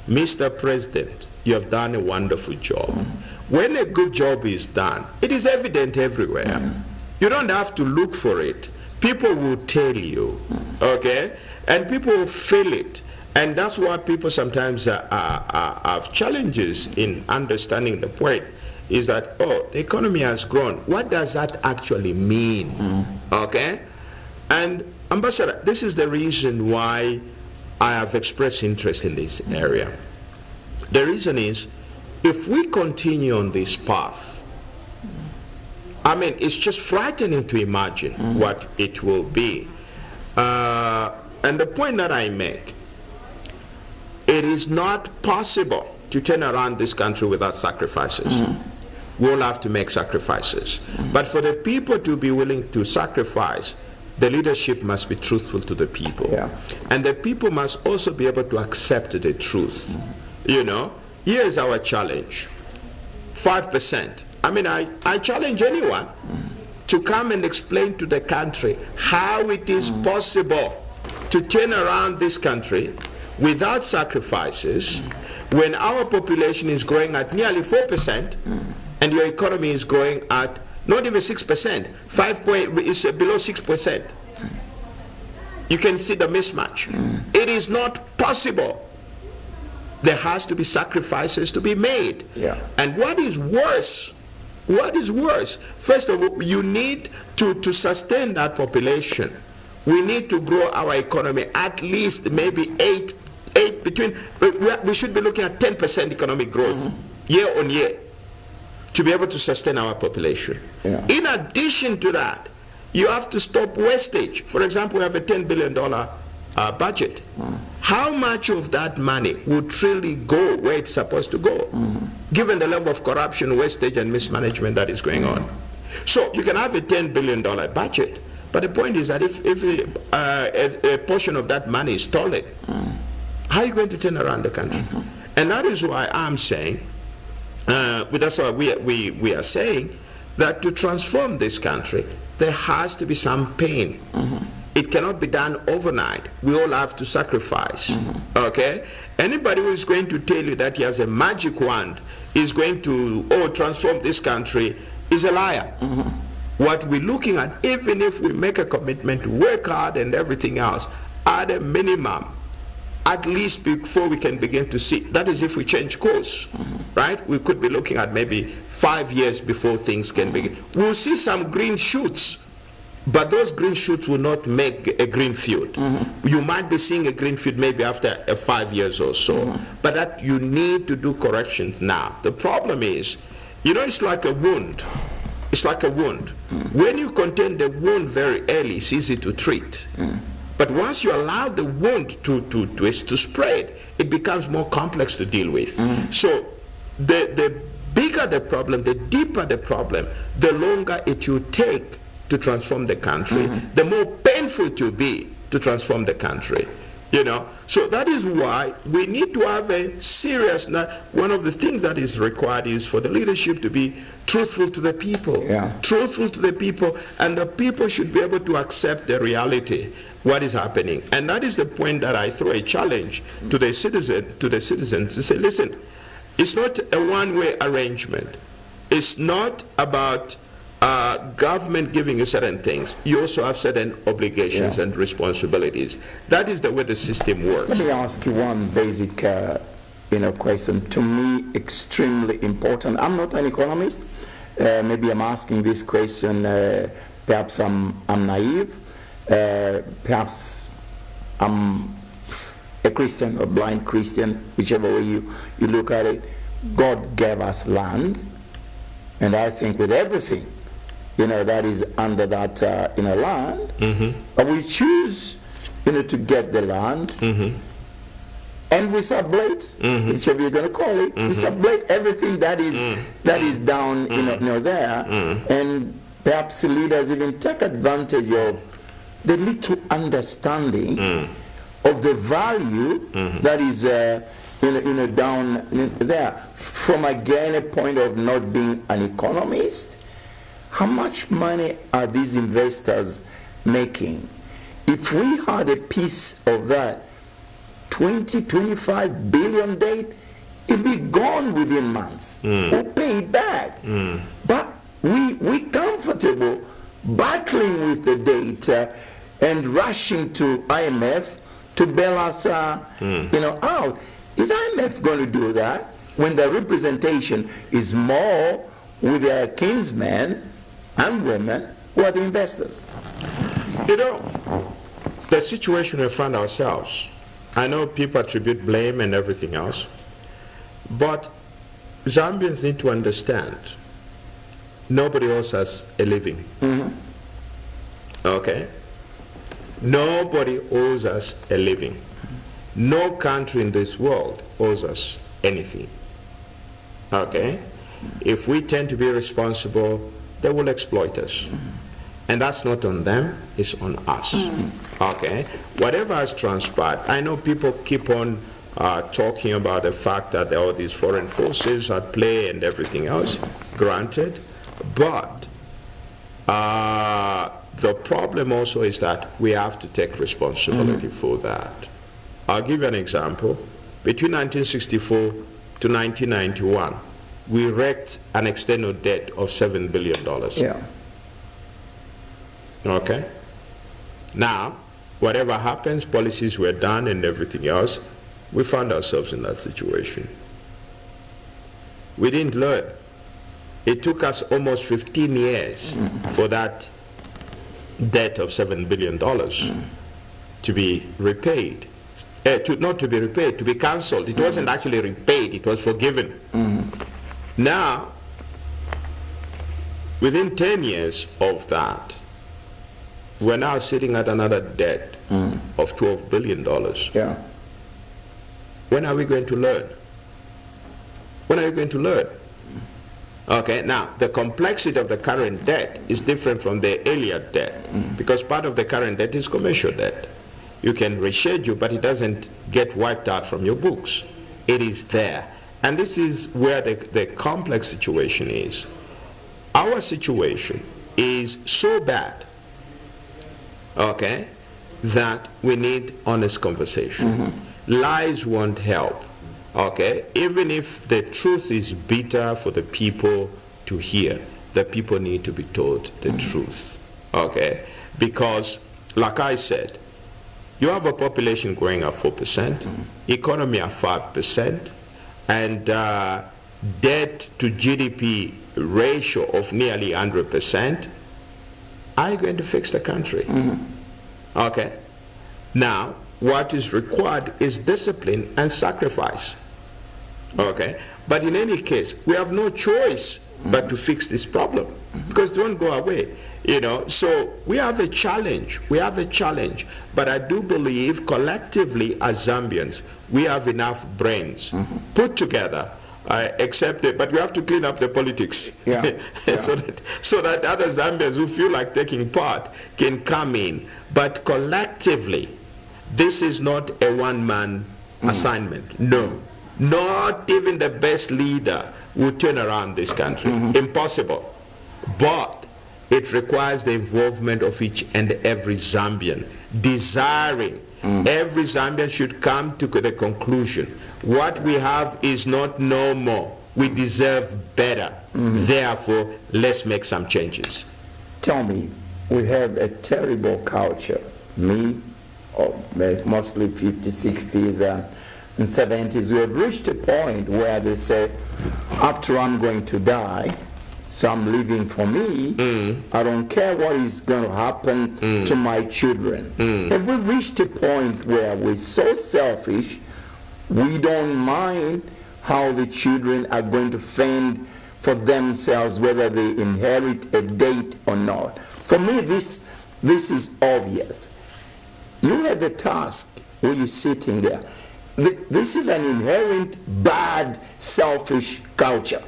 Mr. President, you have done a wonderful job. When a good job is done, it is evident everywhere. You don't have to look for it. People will tell you, okay? And people will feel it. And that's why people sometimes have challenges in understanding the point, is that, oh, the economy has grown. What does that actually mean? Okay? And Ambassador, this is the reason why I have expressed interest in this area. The reason is, if we continue on this path, I mean, it's just frightening to imagine what it will be. And the point that I make, it is not possible to turn around this country without sacrifices. We'll have to make sacrifices. But for the people to be willing to sacrifice, the leadership must be truthful to the people. And the people must also be able to accept the truth. You know, here's our challenge. 5%. I mean, I challenge anyone to come and explain to the country how it is possible to turn around this country without sacrifices when our population is growing at nearly 4% and your economy is growing at not even 6%, is below 6%. You can see the mismatch. It is not possible. There has to be sacrifices to be made. And what is worse? First of all, you need to sustain that population. We need to grow our economy at least maybe we should be looking at 10% economic growth year on year to be able to sustain our population. In addition to that, you have to stop wastage. For example, we have a $10 billion budget. How much of that money would really go where it's supposed to go, given the level of corruption, wastage, and mismanagement that is going on? So you can have a $10 billion budget, but the point is that if a portion of that money is stolen, how are you going to turn around the country? And that is why I'm saying, that's why we are saying that to transform this country, there has to be some pain. It cannot be done overnight. We all have to sacrifice. Okay? Anybody who is going to tell you that he has a magic wand is going to transform this country is a liar. What we're looking at, even if we make a commitment to work hard and everything else, at a minimum, at least before we can begin to see, that is if we change course, right? We could be looking at maybe 5 years before things can begin. We'll see some green shoots, but those green shoots will not make a green field. You might be seeing a green field maybe after 5 years or so, but that you need to do corrections now. The problem is, you know, it's like a wound. It's like a wound. When you contain the wound very early, it's easy to treat. But once you allow the wound to spread, it becomes more complex to deal with. So the bigger the problem, the deeper the problem, the longer it will take to transform the country, the more painful it will be to transform the country. You know, so that is why we need to have a serious. One of the things that is required is for the leadership to be truthful to the people, truthful to the people, and the people should be able to accept the reality, what is happening. And that is the point that I throw a challenge to the citizens to say, listen, it's not a one-way arrangement. It's not about government giving you certain things. You also have certain obligations and responsibilities. That is the way the system works. Let me ask you one basic question, to me extremely important. I'm not an economist. Maybe I'm asking this question, perhaps I'm naive, perhaps I'm a Christian or blind Christian, whichever way you look at it. God gave us land, and I think with everything that is under that land, but we choose to get the land. And we sublate, whichever you're going to call it, we sublate everything that is down, there, and perhaps leaders even take advantage of the little understanding of the value that is, down there. From again a point of not being an economist, how much money are these investors making? If we had a piece of that 25 billion debt, it'll be gone within months. We'll pay it back. But we comfortable battling with the debt and rushing to IMF to bail us out. Is IMF going to do that when the representation is more with their kinsmen and women who are the investors? The situation we find ourselves, I know people attribute blame and everything else, but Zambians need to understand nobody else has a living. Okay? Nobody owes us a living. No country in this world owes us anything. Okay? If we tend to be responsible, they will exploit us. And that's not on them, it's on us. Okay? Whatever has transpired, I know people keep on talking about the fact that there are all these foreign forces at play and everything else, granted, but the problem also is that we have to take responsibility for that. I'll give you an example. Between 1964 to 1991, we wrecked an external debt of $7 billion. Yeah. Okay? Now, whatever happens, policies were done and everything else, we found ourselves in that situation. We didn't learn. It took us almost 15 years for that debt of $7 billion to be repaid. Not to be repaid, to be cancelled. It wasn't actually repaid, it was forgiven. Now, within 10 years of that, we're now sitting at another debt of $12 billion. Yeah. When are we going to learn? When are you going to learn? Okay, now the complexity of the current debt is different from the earlier debt because part of the current debt is commercial debt. You can reschedule, but it doesn't get wiped out from your books. It is there. And this is where the complex situation is. Our situation is so bad, okay, that we need honest conversation. Lies won't help, okay? Even if the truth is bitter for the people to hear, the people need to be told the truth, okay? Because, like I said, you have a population growing at 4%, economy at 5%, and debt to GDP ratio of nearly 100%. Are you going to fix the country? Okay. Now, what is required is discipline and sacrifice. Okay. But in any case, we have no choice but to fix this problem because it won't go away. So we have a challenge. But I do believe collectively as Zambians, we have enough brains put together, but we have to clean up the politics. so that other Zambians who feel like taking part can come in. But collectively, this is not a one-man assignment. No. Not even the best leader will turn around this country. Impossible. But it requires the involvement of each and every Zambian, desiring every Zambian should come to the conclusion, what we have is not normal. We deserve better. Therefore, let's make some changes. Tell me, we have a terrible culture. Me, mostly 50s, 60s, and 70s, we have reached a point where they say, after I'm going to die, so I'm living for me, I don't care what is going to happen to my children. Have we reached a point where we're so selfish, we don't mind how the children are going to fend for themselves, whether they inherit a debt or not? For me, this is obvious. You have the task where you're sitting there. This is an inherent bad, selfish culture.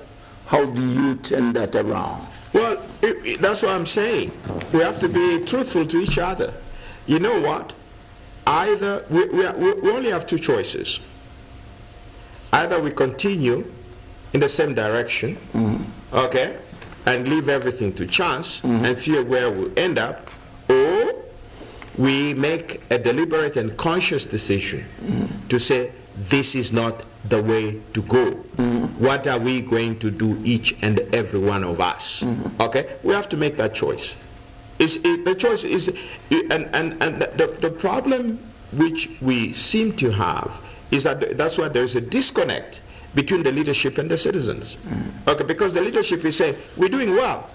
How do you turn that around? Well, that's what I'm saying. We have to be truthful to each other. You know what? Either we only have two choices. Either we continue in the same direction, okay, and leave everything to chance and see where we'll end up, or we make a deliberate and conscious decision to say, this is not the way to go. What are we going to do, each and every one of us? Okay, we have to make that choice. The choice is, and the problem which we seem to have is that's why there's a disconnect between the leadership and the citizens. Okay, because the leadership is saying, we're doing well,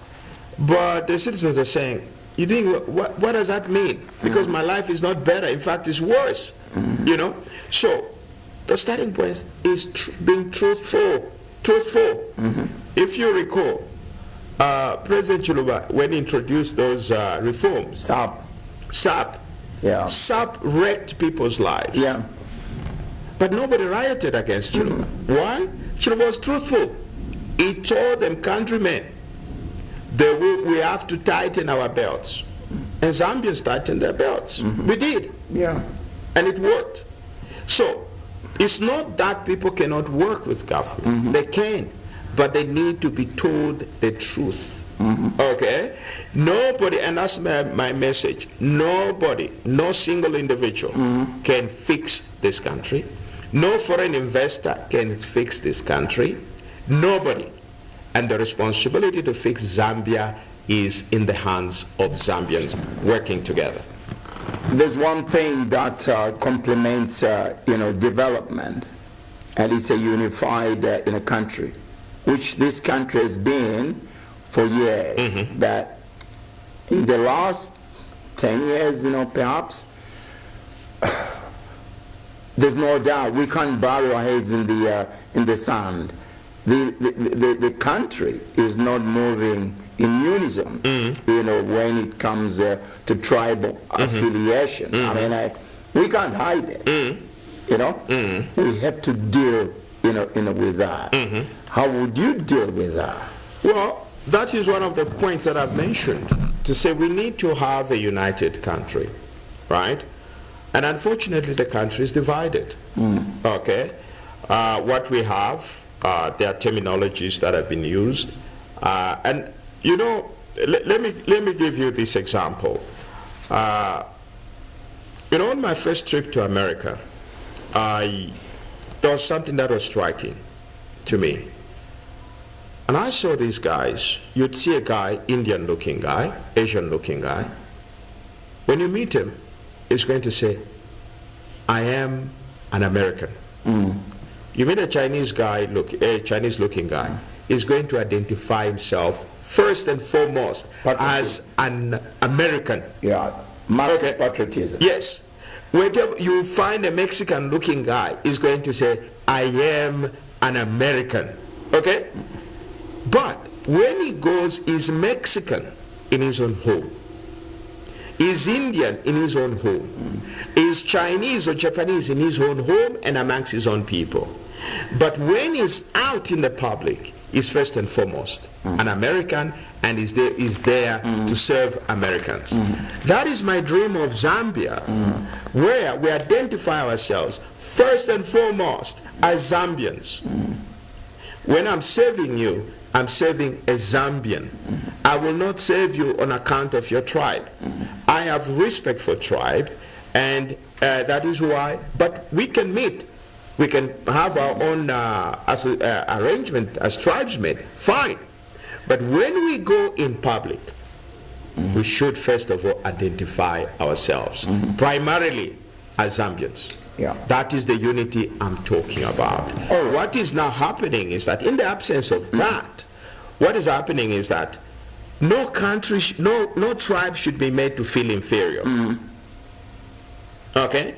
but the citizens are saying, you're doing what does that mean? Because my life is not better, in fact it's worse. You know, so the starting point is being truthful. If you recall, President Chiluba, when he introduced those reforms, SAP wrecked people's lives. Yeah. But nobody rioted against Chiluba. Why? Chiluba was truthful. He told them, countrymen, we have to tighten our belts. And Zambians tightened their belts. We did. Yeah. And it worked. So it's not that people cannot work with government. They can, but they need to be told the truth. Okay? Nobody, and that's my message, nobody, no single individual can fix this country. No foreign investor can fix this country. Nobody. And the responsibility to fix Zambia is in the hands of Zambians working together. There's one thing that complements, development, and it's a unified in a country, which this country has been for years. That in the last 10 years, perhaps, there's no doubt we can't bury our heads in the sand. The country is not moving in unison, when it comes to tribal affiliation. I mean, we can't hide this. We have to deal, with that. How would you deal with that? Well, that is one of the points that I've mentioned, to say we need to have a united country, right? And unfortunately, the country is divided. Okay, what we have. There are terminologies that have been used, and let me give you this example. On my first trip to America, there was something that was striking to me, and I saw these guys. You'd see a guy, Indian-looking guy, Asian-looking guy. When you meet him, he's going to say, "I am an American." You meet a Chinese guy, a Chinese-looking guy, is going to identify himself first and foremost as an American. Yeah, massive patriotism. Yes. Whenever you find a Mexican-looking guy, is going to say, "I am an American." Okay? But when he goes, he's Mexican in his own home. Is Indian in his own home. Is Chinese or Japanese in his own home and amongst his own people. But when he's out in the public, he's first and foremost an American, and is there to serve Americans. That is my dream of Zambia, where we identify ourselves first and foremost as Zambians. When I'm serving you, I'm serving a Zambian. I will not serve you on account of your tribe. I have respect for tribe, and that is why, but we can meet. We can have our own arrangement as tribesmen, fine. But when we go in public, we should first of all identify ourselves, primarily as Zambians. Yeah. That is the unity I'm talking about. Oh. What is now happening is that in the absence of that, what is happening is that no country, no tribe should be made to feel inferior. Okay?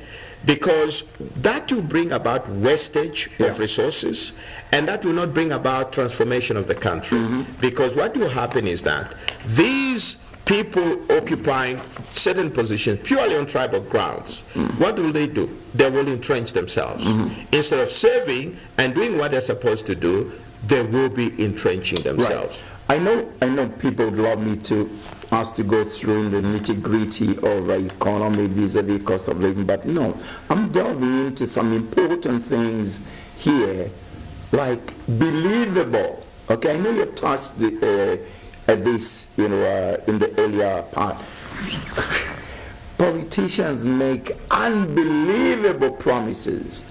Because that will bring about wastage of resources, and that will not bring about transformation of the country. Because what will happen is that these people occupying certain positions purely on tribal grounds, what will they do? They will entrench themselves. Instead of serving and doing what they're supposed to do, they will be entrenching themselves. Right. I know people would love me to ask to go through the nitty-gritty of economy vis-a-vis cost of living, but no, I'm delving into some important things here, like believable. Okay, I know you've touched at this, in the earlier part. Politicians make unbelievable promises.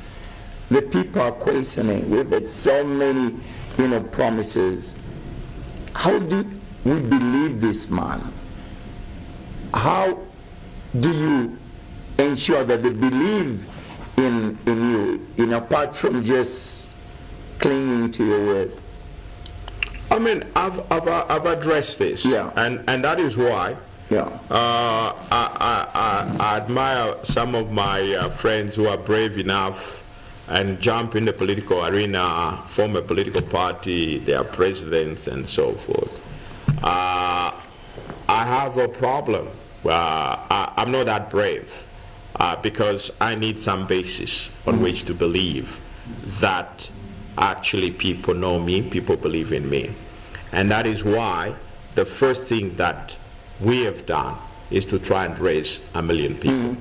The people are questioning. We've had so many, promises. How do we believe this man? How do you ensure that they believe in you, apart from just clinging to your word? I mean, I've addressed this, and that is why I admire some of my friends who are brave enough and jump in the political arena, form a political party, they are presidents and so forth. I have a problem. I'm not that brave because I need some basis on which to believe that actually people know me, people believe in me. And that is why the first thing that we have done is to try and raise 1 million people,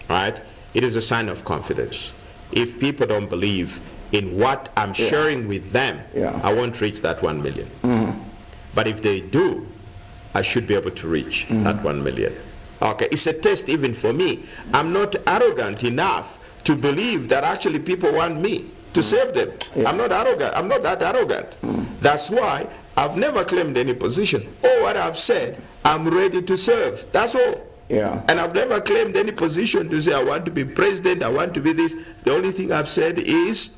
right? It is a sign of confidence. If people don't believe in what I'm sharing with them, I won't reach that 1 million. But if they do, I should be able to reach that 1 million. Okay, it's a test even for me. I'm not arrogant enough to believe that actually people want me to serve them. I'm not arrogant. I'm not that arrogant. That's why I've never claimed any position. All what I've said, I'm ready to serve. That's all. And I've never claimed any position to say I want to be president, I want to be this. The only thing I've said is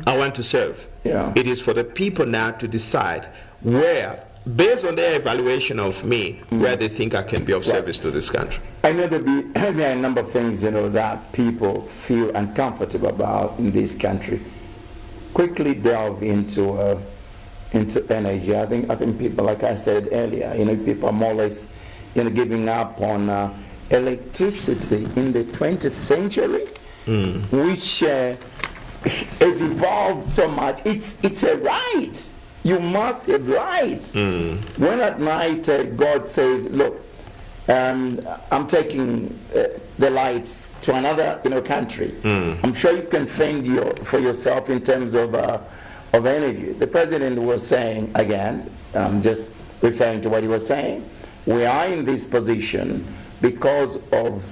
I want to serve. It is for the people now to decide where, based on their evaluation of me, where they think I can be of service to this country. I know there are a number of things, that people feel uncomfortable about in this country. Quickly delve into energy. I think people, like I said earlier, people are more or less, giving up on electricity in the 20th century, which has evolved so much. It's a right. You must have right. When at night God says, look, I'm taking the lights to another country, I'm sure you can fend for yourself in terms of energy. The president was saying, again, I'm just referring to what he was saying, we are in this position because of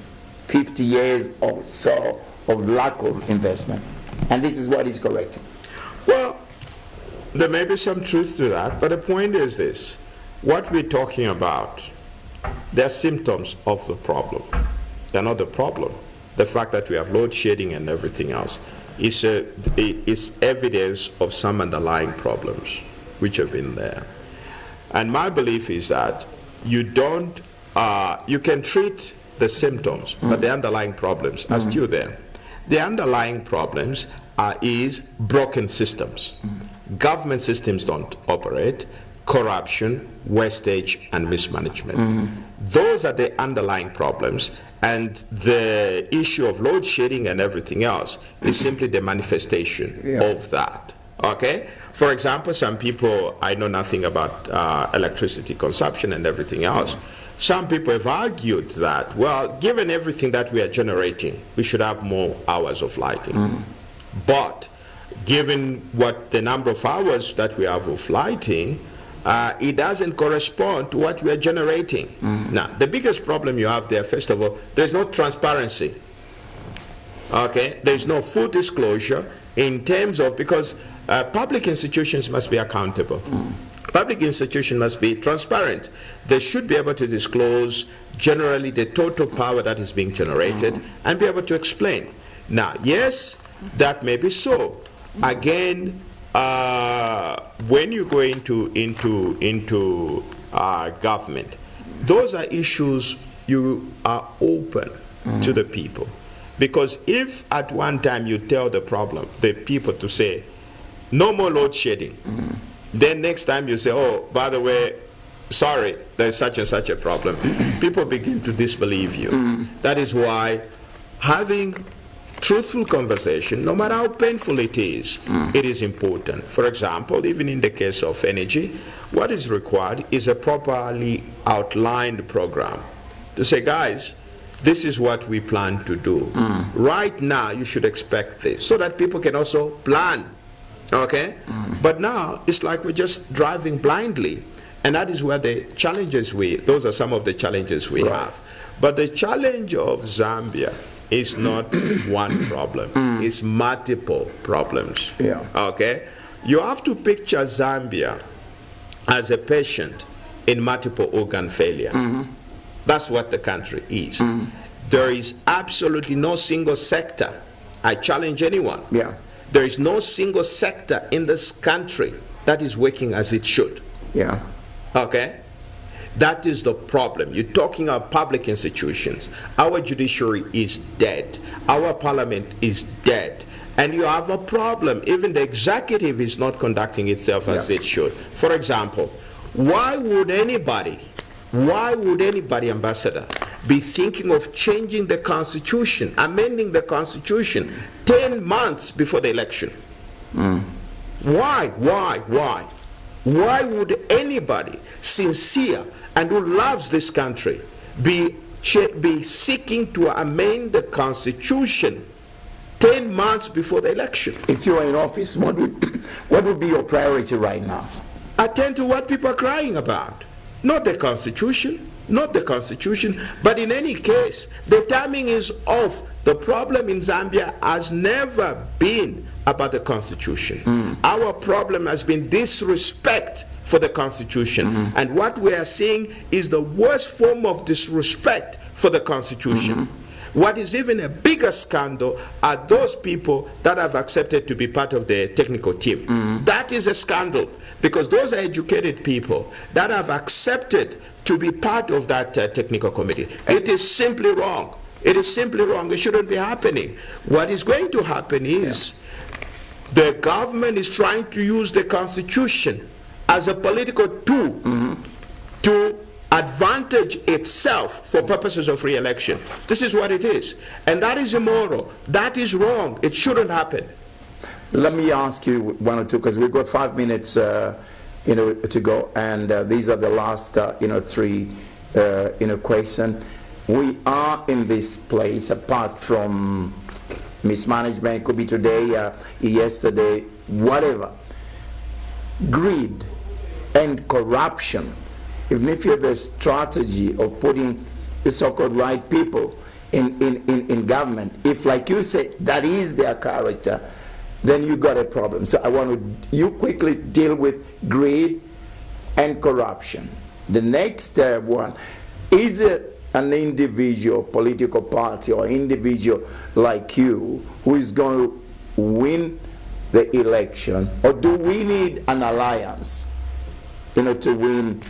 50 years or so of lack of investment. And this is what is correct. Well, there may be some truth to that, but the point is this. What we're talking about, they're symptoms of the problem. They're not the problem. The fact that we have load shedding and everything else is evidence of some underlying problems which have been there. And my belief is that you can treat the symptoms, but the underlying problems are still there. The underlying problems is broken systems. Government systems don't operate, corruption, wastage, and mismanagement. Those are the underlying problems, and the issue of load shedding and everything else is simply the manifestation of that. Okay? For example, some people, I know nothing about electricity consumption and everything else. Some people have argued that, well, given everything that we are generating, we should have more hours of lighting. But given what the number of hours that we have of lighting, it doesn't correspond to what we are generating. Now, the biggest problem you have there, first of all, there's no transparency. Okay? There's no full disclosure in terms of, because public institutions must be accountable. Public institutions must be transparent. They should be able to disclose generally the total power that is being generated and be able to explain. Now, yes, that may be so. Again, when you go into government, those are issues you are open to the people. Because if at one time you tell the people to say, no more load shedding, then next time you say, oh, by the way, sorry, there's such and such a problem, people begin to disbelieve you. That is why having truthful conversation, no matter how painful it is important. For example, even in the case of energy, what is required is a properly outlined program to say, guys, this is what we plan to do. Right now, you should expect this, so that people can also plan, okay? But now, it's like we're just driving blindly, and that is where the challenges those are some of the challenges we have. But the challenge of Zambia is not one problem, it's multiple problems, okay? You have to picture Zambia as a patient in multiple organ failure. That's what the country is. There is absolutely no single sector, I challenge anyone, there is no single sector in this country that is working as it should. Okay? That is the problem. You're talking about public institutions. Our judiciary is dead. Our parliament is dead. And you have a problem. Even the executive is not conducting itself as it should. For example, why would anybody, Ambassador, be thinking of changing the constitution, amending the constitution 10 months before the election? Why? Why would anybody sincere and who loves this country be seeking to amend the constitution 10 months before the election? If you are in office, what would be your priority right now? Attend to what people are crying about. Not the constitution, but in any case, the timing is off. The problem in Zambia has never been about the constitution. Our problem has been disrespect for the constitution. And what we are seeing is the worst form of disrespect for the constitution. What is even a bigger scandal are those people that have accepted to be part of the technical team. That is a scandal, because those are educated people that have accepted to be part of that technical committee. It is simply wrong. It is simply wrong. It shouldn't be happening. What is going to happen is the government is trying to use the constitution as a political tool to advantage itself for purposes of re-election. This is what it is. And that is immoral. That is wrong. It shouldn't happen. Let me ask you one or two, because we've got 5 minutes to go, and these are the last three questions. We are in this place, apart from mismanagement, it could be today, yesterday, whatever. Greed and corruption. Even if you have a strategy of putting the so-called right people in government, if, like you say, that is their character, then you got a problem. So I want you quickly deal with greed and corruption. The next one, is it an individual political party or individual like you who is going to win the election, or do we need an alliance to win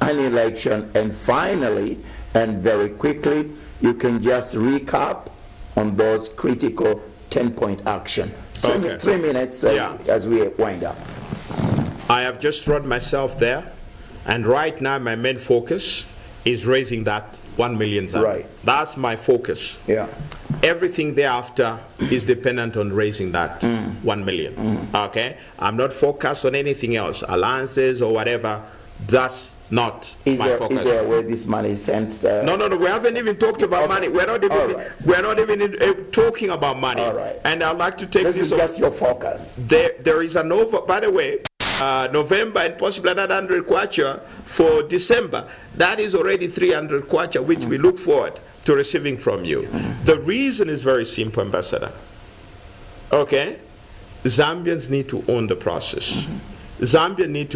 an election? And finally, and very quickly, you can just recap on those critical 10-point action. 3 minutes as we wind up. I have just thrown myself there, and right now my main focus is raising that 1 million. Right. That's my focus. Everything thereafter is dependent on raising that 1 million. Okay? I'm not focused on anything else, alliances or whatever. That's not my focus. Is there where this money is sent? No. We haven't even talked about money. We're not even talking about money. All right. And I'd like to take this is just your focus. There is an by the way, November and possibly another 100 kwacha for December. That is already 300 kwacha, which we look forward to receiving from you. The reason is very simple, Ambassador. Okay? Zambians need to own the process. Zambia need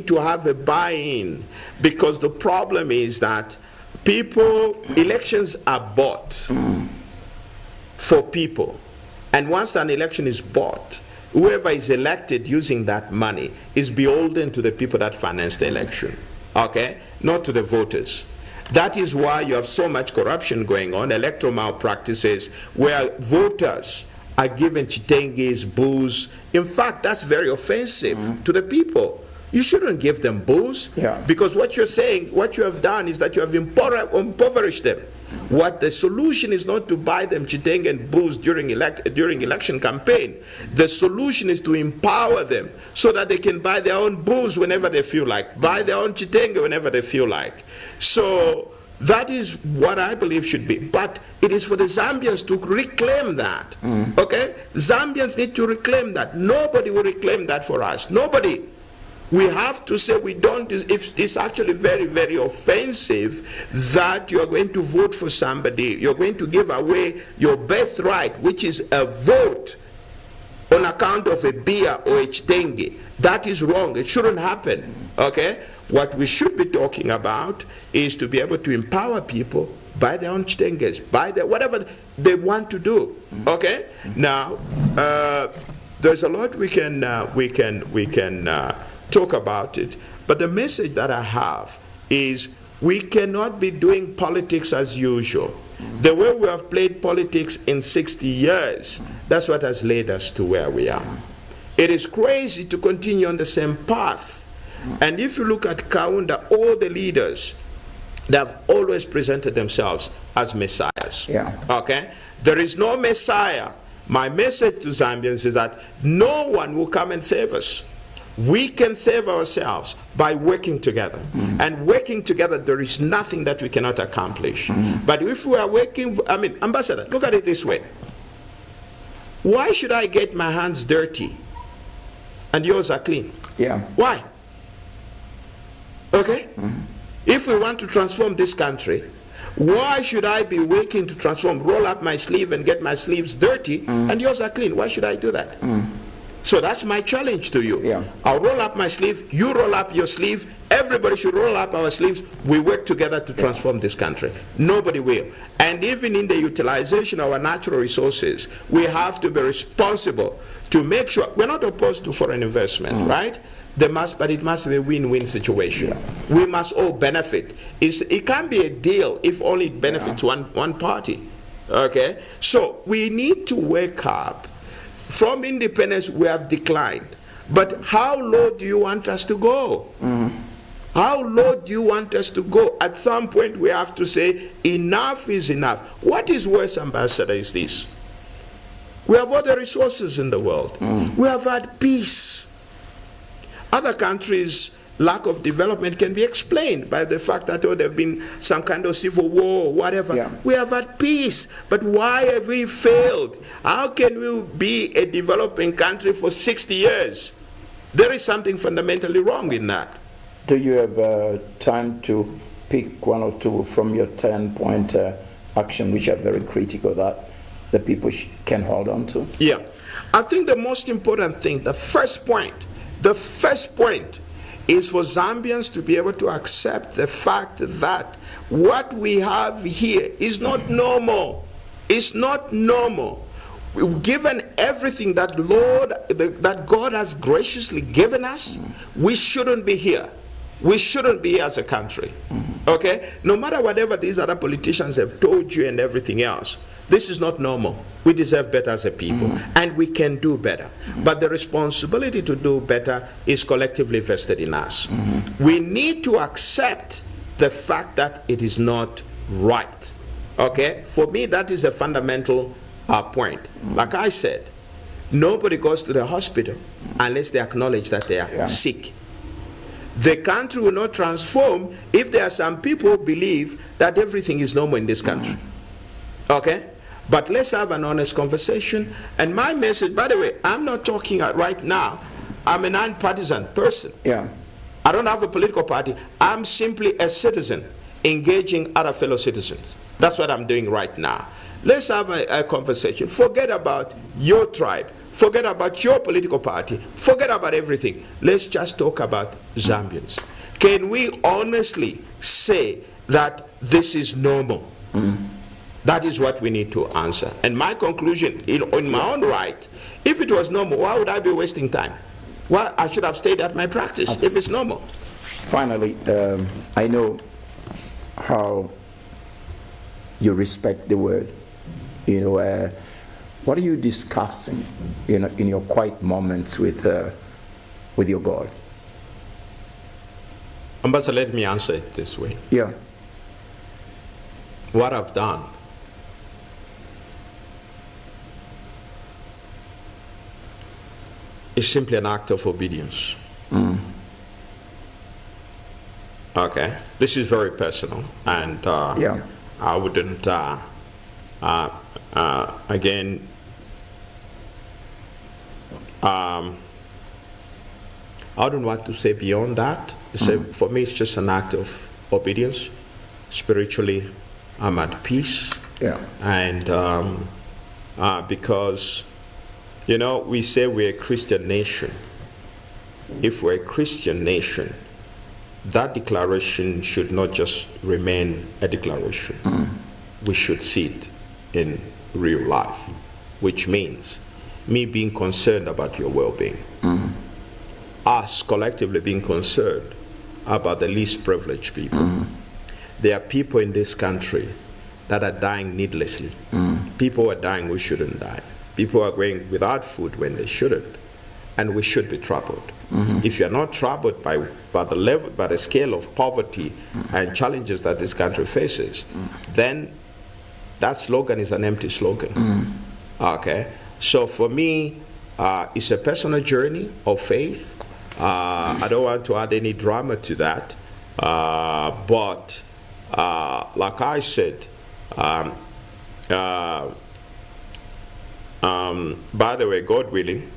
to have a buy-in, because the problem is that elections are bought for people, and once an election is bought, whoever is elected using that money is beholden to the people that finance the election, okay, not to the voters. That is why you have so much corruption going on, electoral malpractices, where voters are given chitenges, booze. In fact, that's very offensive to the people. You shouldn't give them booze, because what you're saying, what you have done is that you have impoverished them. What the solution is not to buy them chiteng and booze during election campaign. The solution is to empower them so that they can buy their own booze whenever they feel like, buy their own chiteng whenever they feel like. So that is what I believe should be. But it is for the Zambians to reclaim that. Okay? Zambians need to reclaim that. Nobody will reclaim that for us. Nobody. We have to say we don't. It's actually very, very offensive that you are going to vote for somebody. You're going to give away your birthright, which is a vote, on account of a beer or a chitenge. That is wrong. It shouldn't happen. Okay? What we should be talking about is to be able to empower people, buy their own chitenges, buy their whatever they want to do. Okay? Now, there's a lot we can talk about it, but the message that I have is we cannot be doing politics as usual. The way we have played politics in 60 years, that's what has led us to where we are. It is crazy to continue on the same path. And if you look at Kaunda, all the leaders, they have always presented themselves as messiahs. Okay? There is no messiah. My message to Zambians is that no one will come and save us. We can save ourselves by working together. And working together, there is nothing that we cannot accomplish. But if we are working, Ambassador, look at it this way. Why should I get my hands dirty and yours are clean? Why? Okay? If we want to transform this country, why should I be working to transform, roll up my sleeve and get my sleeves dirty and yours are clean? Why should I do that? So that's my challenge to you. I'll roll up my sleeve, you roll up your sleeve, everybody should roll up our sleeves. We work together to transform this country. Nobody will. And even in the utilization of our natural resources, we have to be responsible to make sure, we're not opposed to foreign investment, right? But it must be a win-win situation. We must all benefit. It can't be a deal if only it benefits one party. Okay? So we need to wake up. From independence, we have declined. But how low do you want us to go? How low do you want us to go? At some point, we have to say, enough is enough. What is worse, Ambassador, is this. We have all the resources in the world. We have had peace. Other countries' lack of development can be explained by the fact that there have been some kind of civil war or whatever. We have had peace, but why have we failed? How can we be a developing country for 60 years? There is something fundamentally wrong in that. Do you have time to pick one or two from your 10-point action which are very critical that the people can hold on to? I think the most important thing, the first point is for Zambians to be able to accept the fact that what we have here is not normal. It's not normal. Given everything that God has graciously given us, we shouldn't be here. We shouldn't be here as a country. Okay? No matter whatever these other politicians have told you and everything else, this is not normal. We deserve better as a people, and we can do better. But the responsibility to do better is collectively vested in us. We need to accept the fact that it is not right. Okay? For me, that is a fundamental point. Like I said, nobody goes to the hospital unless they acknowledge that they are sick. The country will not transform if there are some people who believe that everything is normal in this country. Okay? But let's have an honest conversation. And my message, by the way, I'm not talking right now. I'm a non-partisan person. I don't have a political party. I'm simply a citizen engaging other fellow citizens. That's what I'm doing right now. Let's have a conversation. Forget about your tribe. Forget about your political party. Forget about everything. Let's just talk about Zambians. Can we honestly say that this is normal? That is what we need to answer. And my conclusion, in my own right, if it was normal, why would I be wasting time? Well, I should have stayed at my practice. If it's normal. Finally, I know how you respect the word. What are you discussing in your quiet moments with your God? Ambassador, let me answer it this way. Yeah. What I've done is simply an act of obedience. Okay, this is very personal, and Yeah. I wouldn't again. I don't want to say beyond that. So for me, it's just an act of obedience. Spiritually, I'm at peace. Yeah. And because, you know, we say we're a Christian nation. If we're a Christian nation, that declaration should not just remain a declaration. We should see it in real life, which means me being concerned about your well-being, us collectively being concerned about the least privileged people. There are people in this country that are dying needlessly. People are dying who shouldn't die. People are going without food when they shouldn't, and we should be troubled. If you're not troubled by the scale of poverty and challenges that this country faces, then that slogan is an empty slogan. Okay, so for me, it's a personal journey of faith. I don't want to add any drama to that, but like I said, by the way, God willing,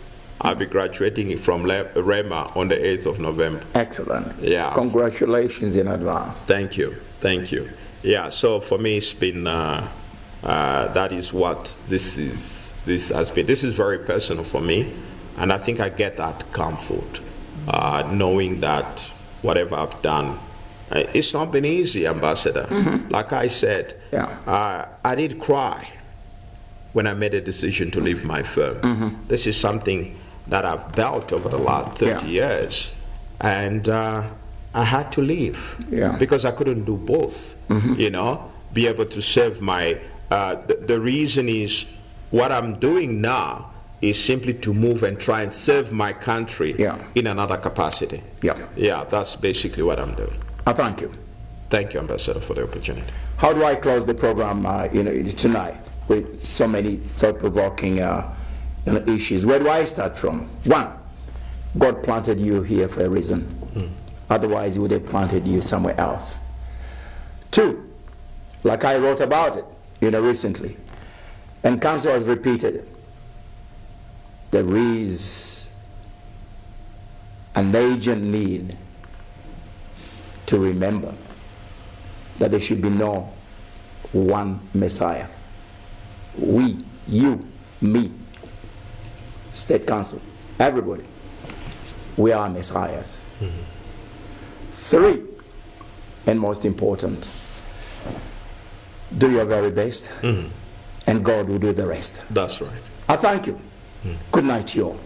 I'll be graduating from Rema on the 8th of November. Excellent. Yeah. Congratulations in advance. Thank you. Thank you. Yeah, so for me, it's been, that is what this has been. This is very personal for me, and I think I get that comfort, knowing that whatever I've done, it's not been easy, Ambassador. Like I said, I did cry when I made a decision to leave my firm. This is something that I've built over the last 30 years, and I had to leave because I couldn't do both. You know, be able to serve my. The reason is what I'm doing now is simply to move and try and serve my country in another capacity. Yeah, that's basically what I'm doing. Thank you. Thank you, Ambassador, for the opportunity. How do I close the program tonight with so many thought-provoking issues? Where do I start from? One, God planted you here for a reason. Otherwise, he would have planted you somewhere else. Two, like I wrote about it, recently, and counsel has repeated, there is an urgent need to remember that there should be no one Messiah. We, you, me, State Council, everybody, we are Messiahs. Three, and most important, do your very best, and God will do the rest. That's right. I thank you. Good night to you all.